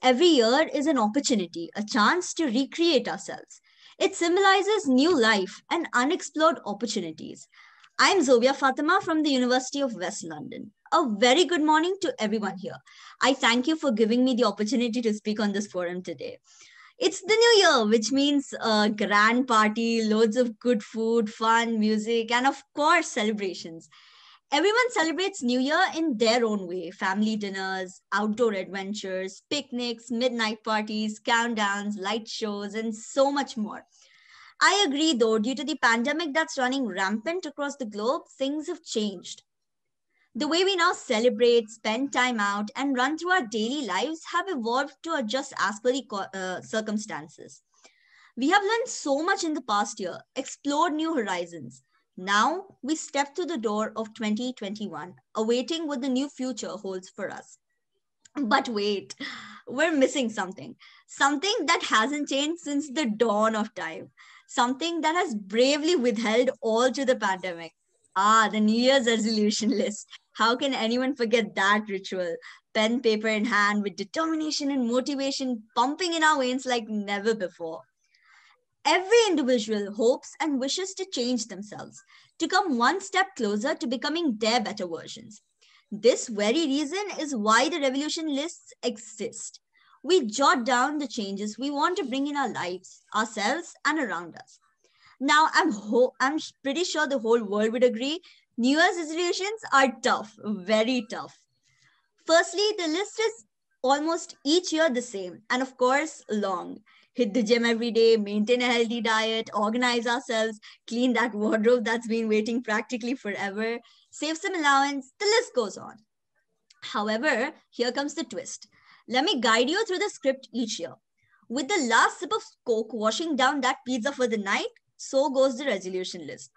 Every year is an opportunity, a chance to recreate ourselves. It symbolizes new life and unexplored opportunities. I'm Zobia Fatima from the University of West London. A very good morning to everyone here. I thank you for giving me the opportunity to speak on this forum today. It's the new year, which means a grand party, loads of good food, fun, music, and of course, celebrations. Everyone celebrates New Year in their own way. Family dinners, outdoor adventures, picnics, midnight parties, countdowns, light shows, and so much more. I agree, though, due to the pandemic that's running rampant across the globe, things have changed. The way we now celebrate, spend time out, and run through our daily lives have evolved to adjust as per the circumstances. We have learned so much in the past year, explored new horizons. Now we step to the door of 2021, awaiting what the new future holds for us. But wait, we're missing something. Something that hasn't changed since the dawn of time. Something that has bravely withheld all through the pandemic. The New Year's resolution list. How can anyone forget that ritual? Pen, paper in hand, with determination and motivation pumping in our veins like never before. Every individual hopes and wishes to change themselves, to come one step closer to becoming their better versions. This very reason is why the resolution lists exist. We jot down the changes we want to bring in our lives, ourselves, and around us. Now, I'm pretty sure the whole world would agree, New Year's resolutions are tough, very tough. Firstly, the list is almost each year the same, and of course, long. Hit the gym every day, maintain a healthy diet, organize ourselves, clean that wardrobe that's been waiting practically forever, save some allowance, the list goes on. However, here comes the twist. Let me guide you through the script each year. With the last sip of Coke washing down that pizza for the night, so goes the resolution list.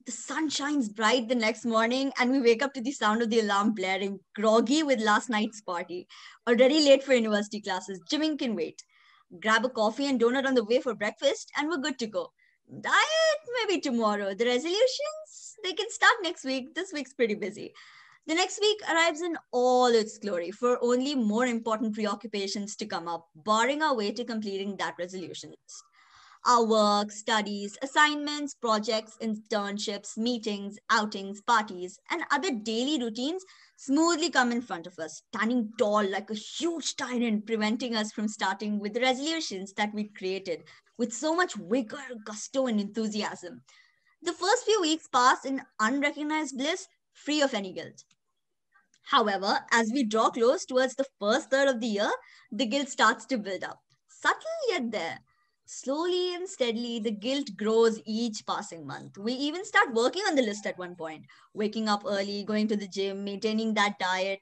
The sun shines bright the next morning and we wake up to the sound of the alarm blaring, groggy with last night's party. Already late for university classes, gymming can wait. Grab a coffee and donut on the way for breakfast and we're good to go. Diet, maybe tomorrow. The resolutions, they can start next week. This week's pretty busy. The next week arrives in all its glory for only more important preoccupations to come up, barring our way to completing that resolution list. Our work, studies, assignments, projects, internships, meetings, outings, parties, and other daily routines smoothly come in front of us, standing tall like a huge tyrant, preventing us from starting with the resolutions that we created with so much vigor, gusto, and enthusiasm. The first few weeks pass in unrecognized bliss, free of any guilt. However, as we draw close towards the first third of the year, the guilt starts to build up. Subtle yet there. Slowly and steadily, the guilt grows each passing month. We even start working on the list at one point, waking up early, going to the gym, maintaining that diet.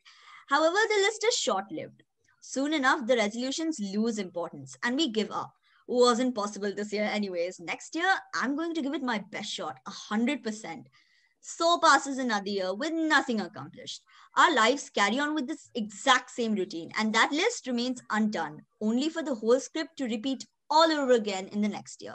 However, the list is short-lived. Soon enough, the resolutions lose importance and we give up. Wasn't possible this year anyways. Next year, I'm going to give it my best shot, 100%. So passes another year with nothing accomplished. Our lives carry on with this exact same routine, and that list remains undone, only for the whole script to repeat all over again in the next year.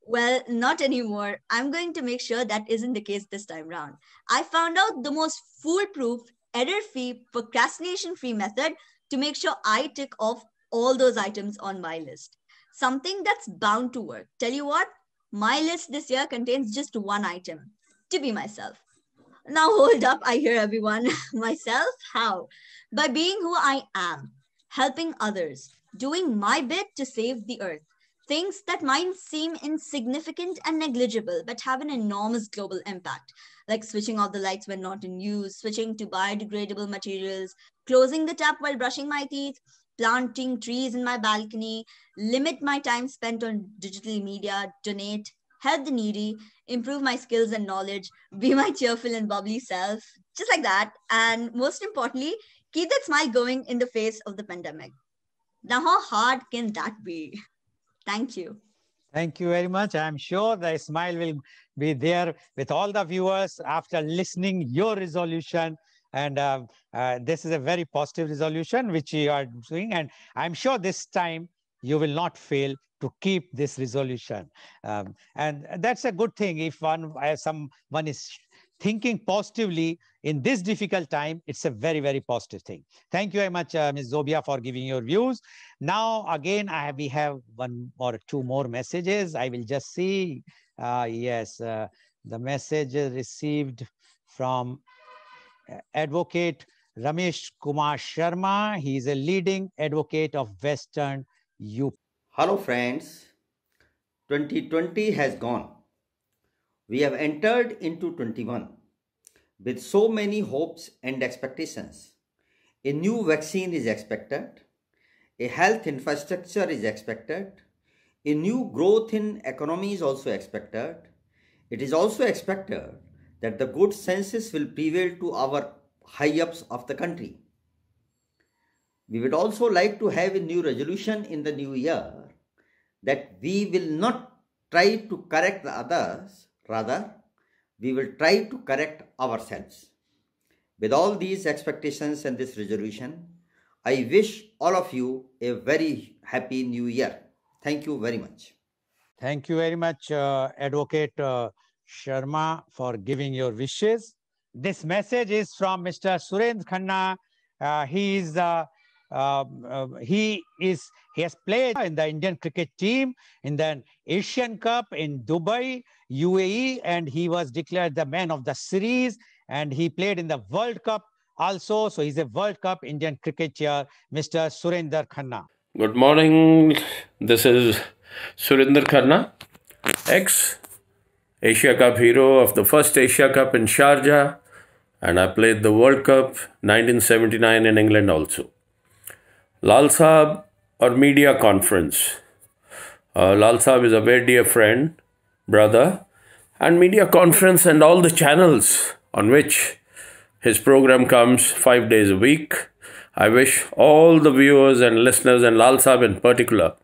Well, not anymore. I'm going to make sure that isn't the case this time round. I found out the most foolproof, error-free, procrastination-free method to make sure I tick off all those items on my list. Something that's bound to work. Tell you what, my list this year contains just one item: to be myself. Now hold up, I hear everyone. Myself? How? By being who I am, helping others, doing my bit to save the earth. Things that might seem insignificant and negligible, but have an enormous global impact, like switching off the lights when not in use, switching to biodegradable materials, closing the tap while brushing my teeth, planting trees in my balcony, limit my time spent on digital media, donate, help the needy, improve my skills and knowledge, be my cheerful and bubbly self, just like that. And most importantly, keep that smile going in the face of the pandemic. Now, how hard can that be? Thank you. Thank you very much. I'm sure the smile will be there with all the viewers after listening your resolution. And this is a very positive resolution which you are doing. And I'm sure this time you will not fail to keep this resolution. And that's a good thing. If someone is thinking positively in this difficult time, it's a very, very positive thing. Thank you very much, Ms. Zobia, for giving your views. Now, again, we have one or two more messages. I will just see. Yes, the message is received from Advocate Ramesh Kumar Sharma. He is a leading advocate of Western UP. Hello friends, 2020 has gone. We have entered into 21 with so many hopes and expectations. A new vaccine is expected, a health infrastructure is expected, a new growth in economy is also expected. It is also expected that the good senses will prevail to our high-ups of the country. We would also like to have a new resolution in the new year that we will not try to correct the others, rather, we will try to correct ourselves. With all these expectations and this resolution, I wish all of you a very happy new year. Thank you very much. Thank you very much, Advocate Sharma, for giving your wishes. This message is from Mr. Surendra Khanna. He has played in the Indian cricket team in the Asian Cup in Dubai, UAE, and he was declared the man of the series, and he played in the World Cup also. So he's a World Cup Indian cricketer, Mr. Surendra Khanna. Good morning. This is Surendra Khanna, ex-Asia Cup hero of the first Asia Cup in Sharjah, and I played the World Cup 1979 in England also. Lal Saab or media conference. Lal Saab is a very dear friend, brother, and media conference and all the channels on which his program comes 5 days a week. I wish all the viewers and listeners and Lal Saab in particular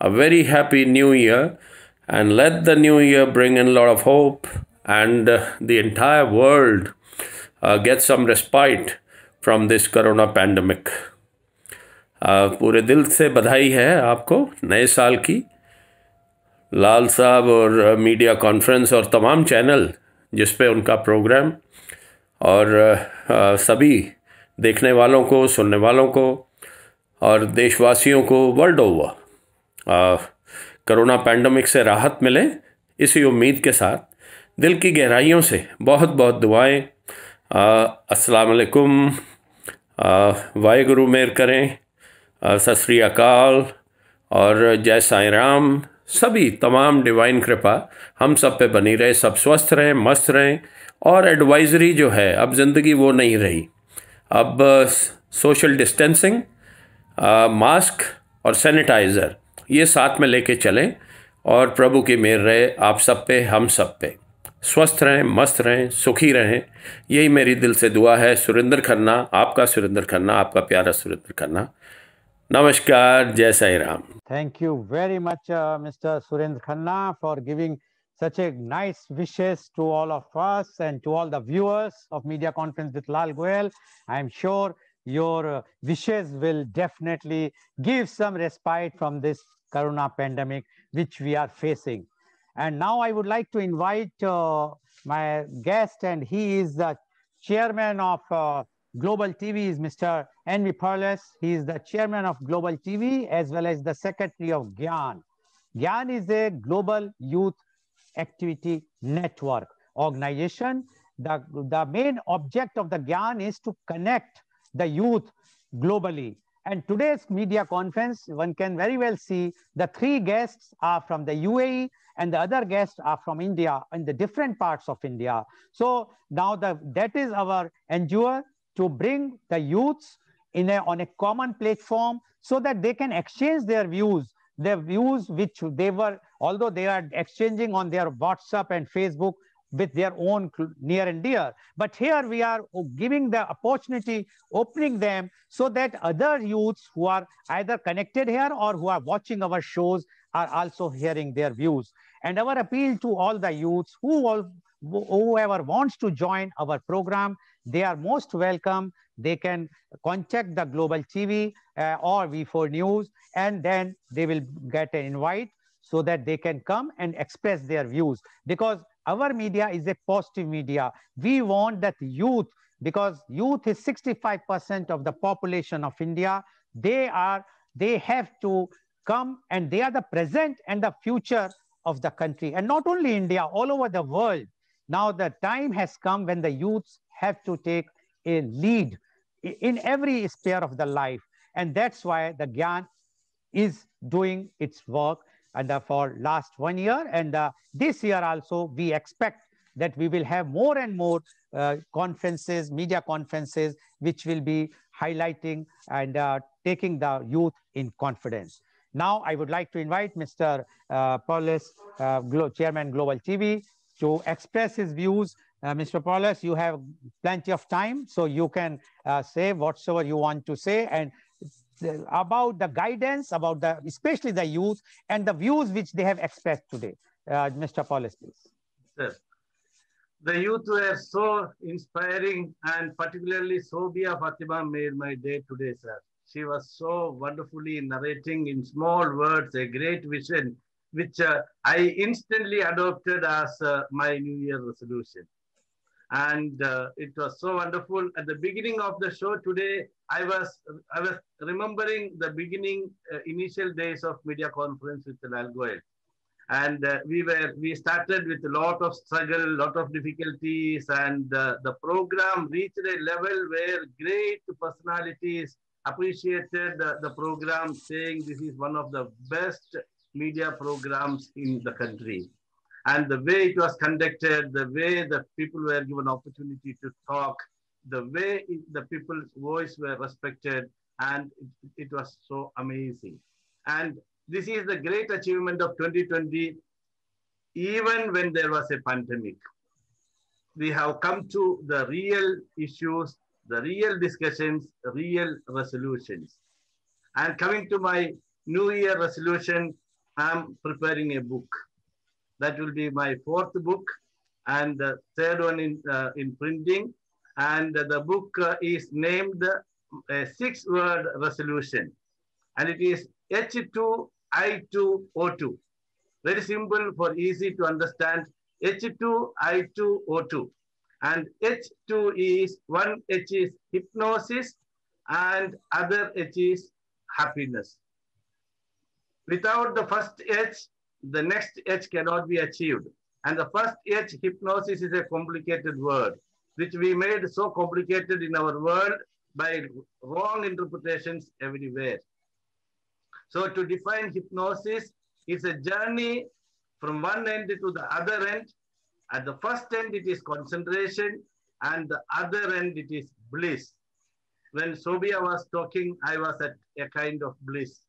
a very happy new year, and let the new year bring in a lot of hope and the entire world get some respite from this corona pandemic. पूरे दिल से बधाई है आपको नए साल की। लाल साहब और मीडिया कॉन्फ्रेंस और तमाम चैनल जिस पे उनका प्रोग्राम और सभी देखने वालों को, सुनने वालों को और देशवासियों को वर्ल्ड ओवर कोरोना पैंडमिक से राहत मिले, इसी उम्मीद के साथ दिल की गहराइयों से बहुत बहुत दुआएं। अस्सलाम वालेकुम, वाहेगुरु मेहर करें, सत श्री अकाल और जय साईं राम। सभी तमाम डिवाइन कृपा हम सब पे बनी रहे, सब स्वस्थ रहें, मस्त रहें। और एडवाइजरी जो है, अब ज़िंदगी वो नहीं रही, अब सोशल डिस्टेंसिंग, मास्क और सैनिटाइज़र ये साथ में लेके चलें और प्रभु की मेहर रहे आप सब पे, हम सब पे। स्वस्थ रहें, मस्त रहें, सुखी रहें, यही मेरी दिल से दुआ है। सुरेंद्र खन्ना, आपका सुरेंद्र खन्ना, आपका प्यारा सुरेंद्र खन्ना। नमस्कार, जय Sai Ram. Thank you very much, Mr. Surendra Khanna, for giving such a nice wishes to all of us and to all the viewers of Media Conference with Lal Goel. I am sure your wishes will definitely give some respite from this corona pandemic which we are facing. And now I would like to invite my guest, and he is the chairman of Global TV, is Mr. Envy Perles. He is the chairman of Global TV as well as the secretary of GYAN. GYAN is a global youth activity network organization. The main object of the GYAN is to connect the youth globally. And today's media conference, one can very well see the three guests are from the UAE and the other guests are from India and the different parts of India. So now that is our endeavor, to bring the youths on a common platform so that they can exchange their views which they were, although they are exchanging on their WhatsApp and Facebook with their own near and dear. But here we are giving the opportunity, opening them so that other youths who are either connected here or who are watching our shows are also hearing their views. And our appeal to all the youths, whoever wants to join our program, they are most welcome. They can contact the Global TV or V4 News, and then they will get an invite so that they can come and express their views. Because our media is a positive media. We want that youth, because youth is 65% of the population of India. They have to come, and they are the present and the future of the country. And not only India, all over the world. Now the time has come when the youths have to take a lead in every sphere of the life. And that's why the GYAN is doing its work for last 1 year. And this year also, we expect that we will have more and more conferences, media conferences, which will be highlighting and taking the youth in confidence. Now, I would like to invite Mr. Perles, Chairman Global TV, to express his views. Mr. Perles, you have plenty of time, so you can say whatsoever you want to say and about the guidance, about especially the youth and the views which they have expressed today. Mr. Perles, please. Sir, the youth were so inspiring, and particularly Sobia Fatima made my day today, sir. She was so wonderfully narrating in small words a great vision, which I instantly adopted as my New Year resolution. And it was so wonderful. At the beginning of the show today, I was remembering the initial days of media conference with Lal Goel. And we started with a lot of struggle, a lot of difficulties, and the program reached a level where great personalities appreciated the program, saying this is one of the best media programs in the country. And the way it was conducted, the way the people were given opportunity to talk, the way the people's voice were respected, and it was so amazing. And this is the great achievement of 2020, even when there was a pandemic. We have come to the real issues, the real discussions, real resolutions. And coming to my New Year resolution, I'm preparing a book. That will be my 4th book and the 3rd one in printing. And the book is named a 6-word resolution. And it is H2I2O2. Very simple, for easy to understand. H2I2O2. And H2 is, one H is hypnosis and other H is happiness. Without the first H, the next H cannot be achieved. And the first H, hypnosis, is a complicated word, which we made so complicated in our world by wrong interpretations everywhere. So to define hypnosis, it's a journey from one end to the other end. At the first end, it is concentration, and the other end, it is bliss. When Sobia was talking, I was at a kind of bliss.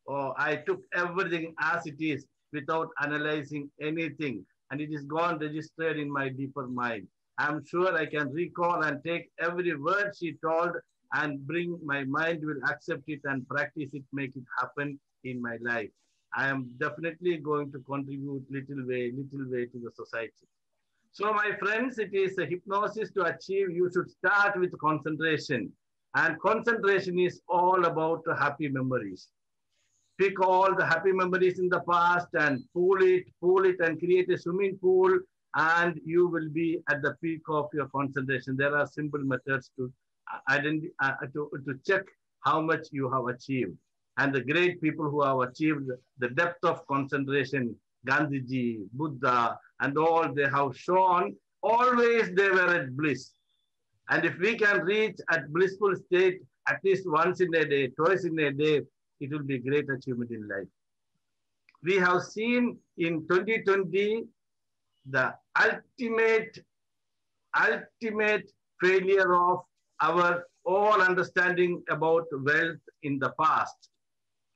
Oh, I took everything as it is without analyzing anything, and it is gone registered in my deeper mind. I'm sure I can recall and take every word she told and bring my mind will accept it and practice it, make it happen in my life. I am definitely going to contribute little way to the society. So my friends, it is a hypnosis to achieve. You should start with concentration. And concentration is all about happy memories. Pick all the happy memories in the past and pool it and create a swimming pool, and you will be at the peak of your concentration. There are simple methods to check how much you have achieved. And the great people who have achieved the depth of concentration, Gandhiji, Buddha, and all, they have shown, always they were at bliss. And if we can reach at blissful state at least once in a day, twice in a day, it will be a great achievement in life. We have seen in 2020 the ultimate failure of our all understanding about wealth in the past.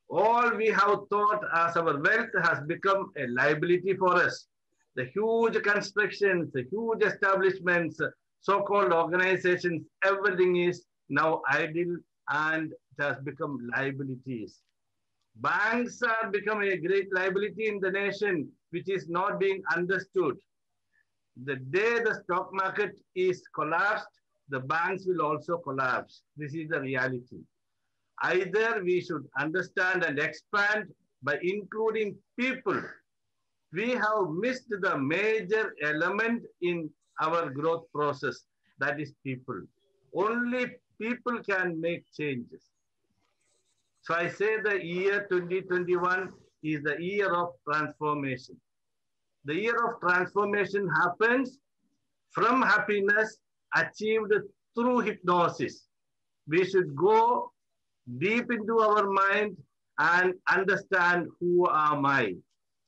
All we have thought as our wealth has become a liability for us. The huge constructions, the huge establishments, so-called organizations, everything is now idle and it has become liabilities. Banks are becoming a great liability in the nation, which is not being understood. The day the stock market is collapsed, the banks will also collapse. This is the reality. Either we should understand and expand by including people. We have missed the major element in our growth process, that is people. Only people can make changes. So I say the year 2021 is the year of transformation. The year of transformation happens from happiness achieved through hypnosis. We should go deep into our mind and understand who am I.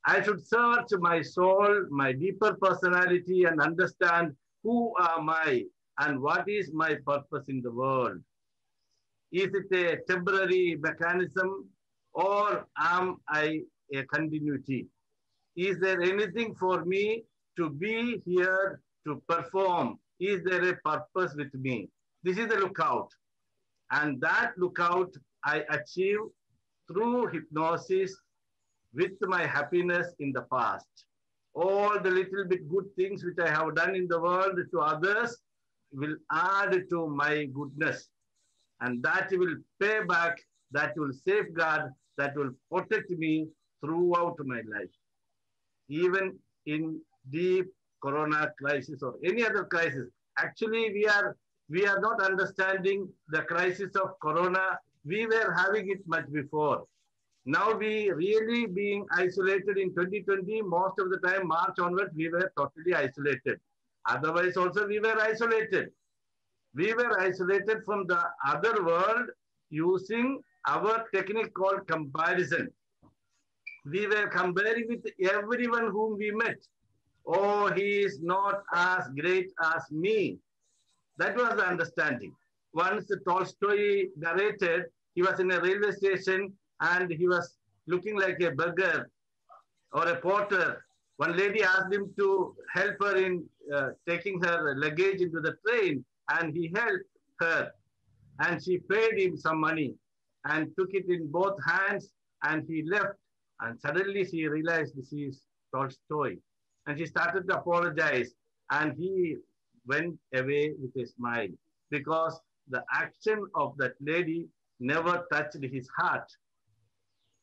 I should search my soul, my deeper personality, and understand who am I and what is my purpose in the world. Is it a temporary mechanism or am I a continuity? Is there anything for me to be here to perform? Is there a purpose with me? This is the lookout. And that lookout I achieve through hypnosis with my happiness in the past. All the little bit good things which I have done in the world to others will add to my goodness. And that will pay back, that will safeguard, that will protect me throughout my life. Even in deep corona crisis or any other crisis. Actually, we are not understanding the crisis of corona. We were having it much before. Now we really being isolated in 2020, most of the time, March onwards, we were totally isolated. Otherwise also we were isolated. We were isolated from the other world using our technique called comparison. We were comparing with everyone whom we met. Oh, he is not as great as me. That was the understanding. Once Tolstoy narrated, he was in a railway station and he was looking like a beggar or a porter. One lady asked him to help her in taking her luggage into the train, and he helped her. And she paid him some money and took it in both hands, and he left. And suddenly she realized this is Tolstoy. And she started to apologize, and he went away with a smile because the action of that lady never touched his heart.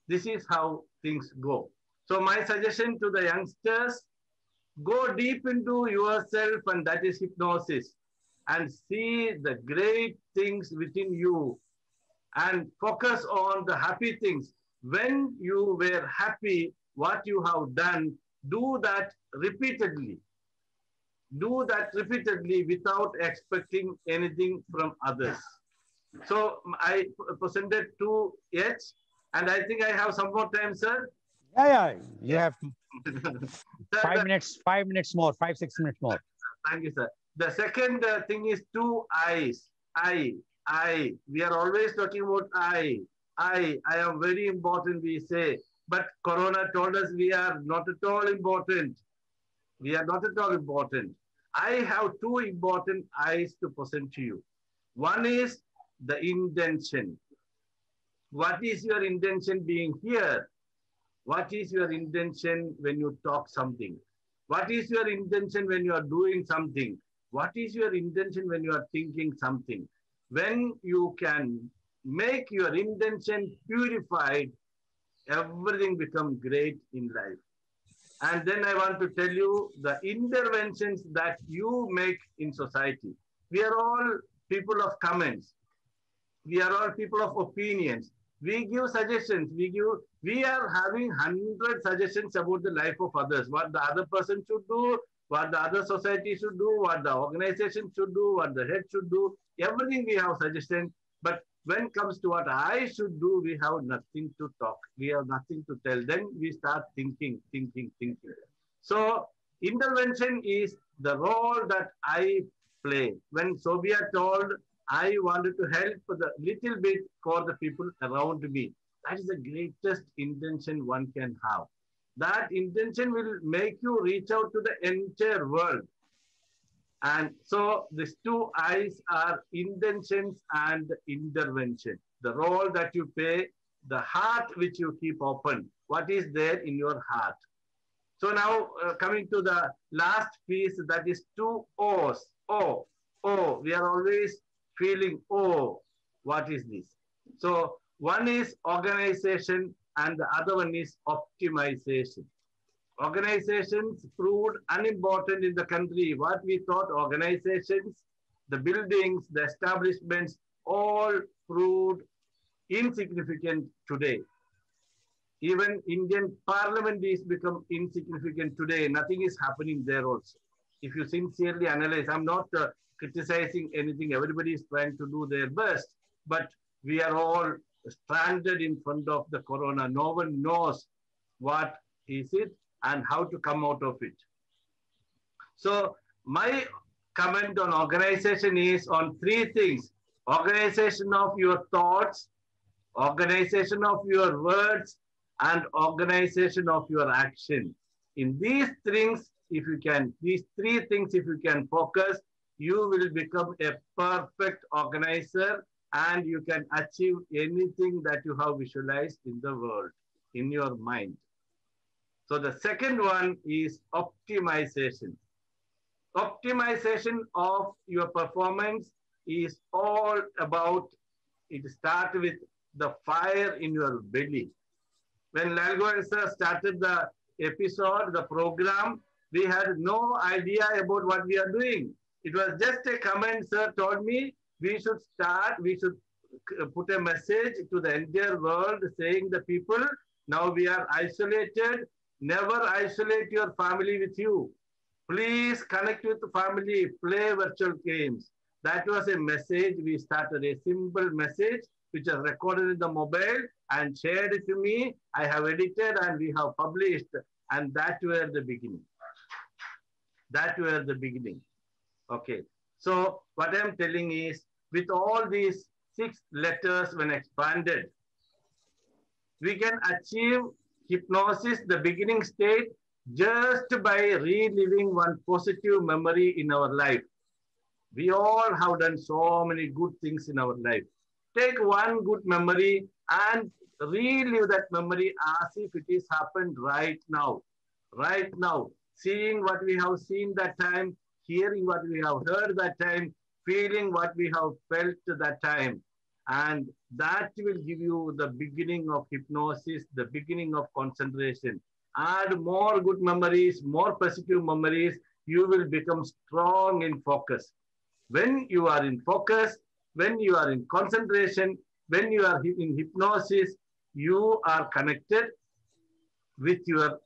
This is how things go. So my suggestion to the youngsters, go deep into yourself, and that is hypnosis, and see the great things within you and focus on the happy things. When you were happy, what you have done, do that repeatedly. Do that repeatedly without expecting anything from others. So I presented 2H, and I think I have some more time, sir. Yeah, you have 5 minutes, 5 minutes more, 5-6 minutes more. Thank you, sir. The second thing is 2 I's. I. We are always talking about I am very important, we say. But Corona told us we are not at all important. We are not at all important. I have 2 important I's to present to you. One is the intention. What is your intention being here? What is your intention when you talk something? What is your intention when you are doing something? What is your intention when you are thinking something? When you can make your intention purified, everything becomes great in life. And then I want to tell you the interventions that you make in society. We are all people of comments. We are all people of opinions. We give suggestions. We are having 100 suggestions about the life of others. What the other person should do, what the other society should do, what the organization should do, what the head should do. Everything we have suggestions. But when it comes to what I should do, we have nothing to talk. We have nothing to tell. Then we start thinking. So intervention is the role that I play. When Sobia told I wanted to help the little bit for the people around me, that is the greatest intention one can have. That intention will make you reach out to the entire world. And so these 2 I's are intentions and intervention. The role that you play, the heart which you keep open. What is there in your heart? So now coming to the last piece, that is 2 O's. O. We are always feeling, oh, what is this? So one is organization and the other one is optimization. Organizations proved unimportant in the country. What we thought organizations, the buildings, the establishments, all proved insignificant today. Even Indian parliament is become insignificant today. Nothing is happening there also. If you sincerely analyze, I'm not criticizing anything. Everybody is trying to do their best, but we are all stranded in front of the corona. No one knows what is it and how to come out of it. So my comment on organization is on 3 things. Organization of your thoughts, organization of your words, and organization of your action. In these things, if you can, these 3 things, if you can focus, you will become a perfect organizer and you can achieve anything that you have visualized in the world, in your mind. So the second one is optimization. Optimization of your performance is all about, it starts with the fire in your belly. When Lal Goel sir started the episode, the program, we had no idea about what we are doing. It was just a comment sir told me we should put a message to the entire world saying the people, now we are isolated, never isolate your family with you. Please connect with the family, play virtual games. That was a message. We started a simple message which was recorded in the mobile and shared it to me. I have edited and we have published, and that were the beginning. That were the beginning. Okay. So what I'm telling is, with all these 6 letters when expanded, we can achieve hypnosis, the beginning state, just by reliving one positive memory in our life. We all have done so many good things in our life. Take one good memory and relive that memory as if it is happened right now. Right now. Seeing what we have seen that time, hearing what we have heard that time, feeling what we have felt that time. And that will give you the beginning of hypnosis, the beginning of concentration. Add more good memories, more positive memories, you will become strong in focus. When you are in focus, when you are in concentration, when you are in hypnosis, you are connected with your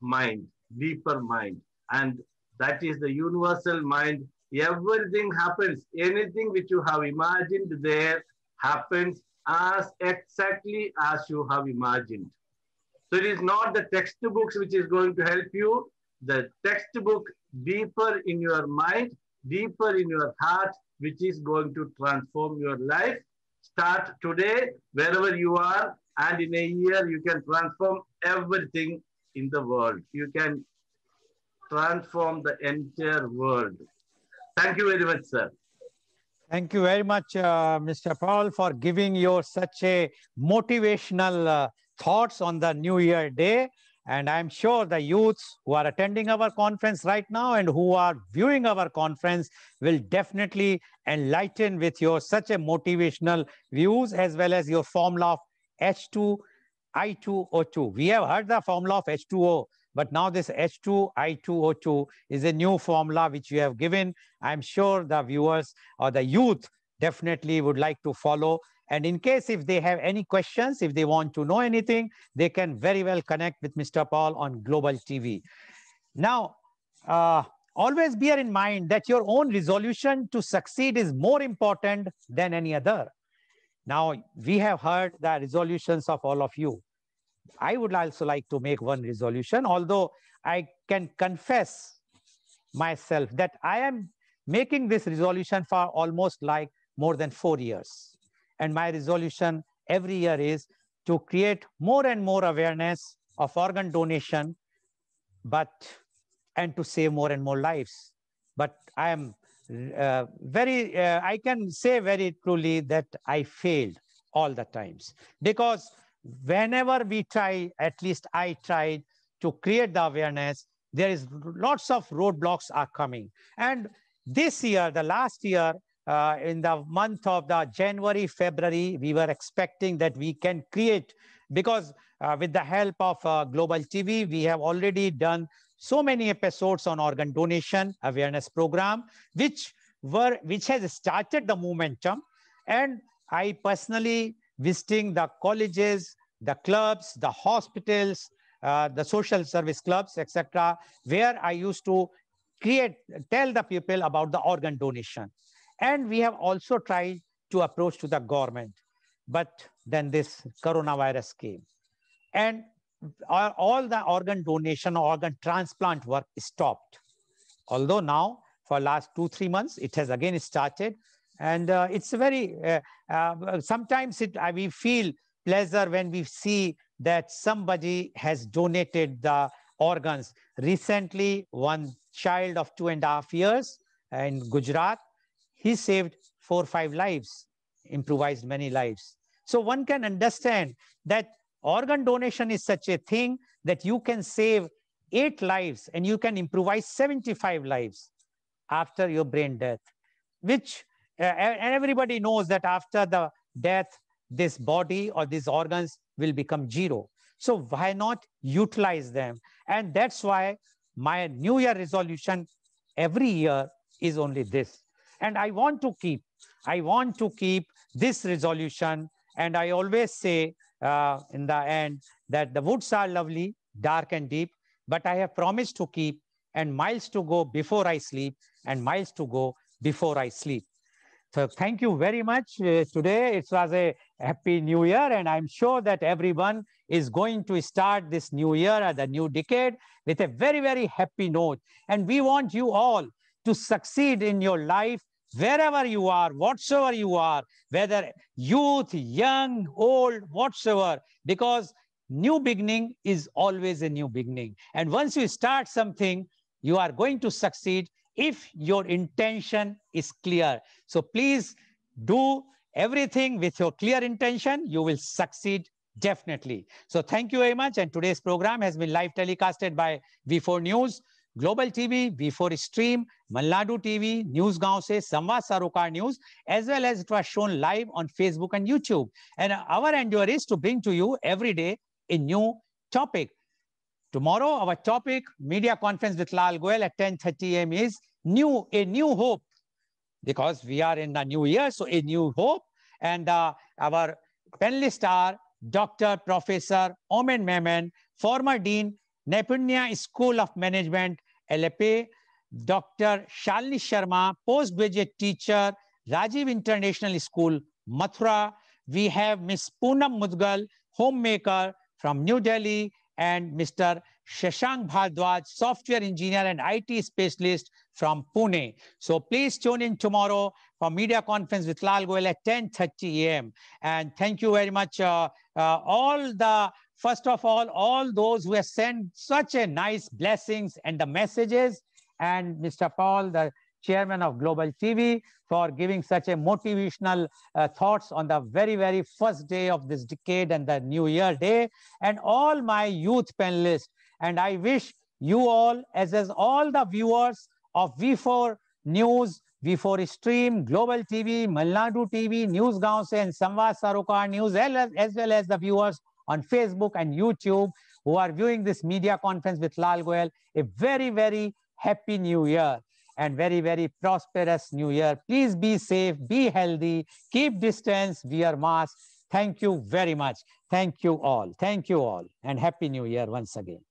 mind, deeper mind. And that is the universal mind. Everything happens. Anything which you have imagined there happens as exactly as you have imagined. So it is not the textbooks which is going to help you. The textbook deeper in your mind, deeper in your heart, which is going to transform your life. Start today, wherever you are, and in a year you can transform everything in the world. You can transform the entire world. Thank you very much, sir. Thank you very much, Mr. Paul, for giving your such a motivational thoughts on the New Year Day. And I'm sure the youths who are attending our conference right now and who are viewing our conference will definitely enlighten with your such a motivational views, as well as your formula of H2I2O2. We have heard the formula of H2O, but now this H2I2O2 is a new formula which you have given. I'm sure the viewers or the youth definitely would like to follow. And in case if they have any questions, if they want to know anything, they can very well connect with Mr. Paul on Global TV. Now, always bear in mind that your own resolution to succeed is more important than any other. Now, we have heard the resolutions of all of you. I would also like to make one resolution, although I can confess myself that I am making this resolution for almost like more than 4 years. And my resolution every year is to create more and more awareness of organ donation, and to save more and more lives. But I am I can say very truly that I failed all the times, because whenever we try, at least I tried to create the awareness, there is lots of roadblocks are coming. And this year, the last year, in the month of the January, February, we were expecting that we can create, because with the help of Global TV, we have already done so many episodes on organ donation awareness program, which has started the momentum. And I personally visiting the colleges, the clubs, the hospitals, the social service clubs, etc., where I used to tell the people about the organ donation. And we have also tried to approach to the government, but then this coronavirus came, and all the organ donation or organ transplant work stopped. Although now for last 2-3 months, it has again started. And it's very, sometimes we feel pleasure when we see that somebody has donated the organs. Recently, one child of 2.5 years in Gujarat, he saved 4 or 5 lives, improvised many lives. So one can understand that organ donation is such a thing that you can save 8 lives and you can improvise 75 lives after your brain death, which and everybody knows that after the death, this body or these organs will become zero. So why not utilize them? And that's why my New Year resolution every year is only this. And I want to keep this resolution. And I always say in the end that the woods are lovely, dark and deep, but I have promised to keep, and miles to go before I sleep, and miles to go before I sleep. So thank you very much. Today it was a happy new year, and I'm sure that everyone is going to start this new year at the new decade with a very, very happy note. And we want you all to succeed in your life, wherever you are, whatsoever you are, whether youth, young, old, whatsoever, because new beginning is always a new beginning. And once you start something, you are going to succeed if your intention is clear. So please do everything with your clear intention. You will succeed definitely. So thank you very much. And today's program has been live telecasted by V4 News, Global TV, V4 Stream, Malnadu TV, Newsgaon se, Samvad Sarokar News, as well as it was shown live on Facebook and YouTube. And our endeavor is to bring to you every day a new topic. Tomorrow, our topic, media conference with Lal Goyal at 10:30 a.m. is a new hope, because we are in the new year, so a new hope. And our panelists are Dr. Professor Omen Mehman, former Dean, Nepunya School of Management, LPA, Dr. Shalini Sharma, postgraduate teacher, Rajiv International School, Mathura. We have Ms. Poonam Mudgal, homemaker from New Delhi, and Mr. Shashank Bhardwaj, software engineer and IT specialist from Pune. So please tune in tomorrow for media conference with Lal Goyal at 10:30 a.m. And thank you very much, first of all those who have sent such a nice blessings and the messages, and Mr. Paul, the chairman of Global TV, for giving such a motivational thoughts on the very, very first day of this decade and the New Year day, and all my youth panelists. And I wish you all, as all the viewers of V4 News, V4 Stream, Global TV, Malnadu TV, News Gaon Se, and Samvad Sarokar News, as well as the viewers on Facebook and YouTube who are viewing this media conference with Lal Goyal, a very, very happy New Year and very, very prosperous New Year. Please be safe, be healthy, keep distance, wear mask. Thank you very much. Thank you all. Thank you all. And Happy New Year once again.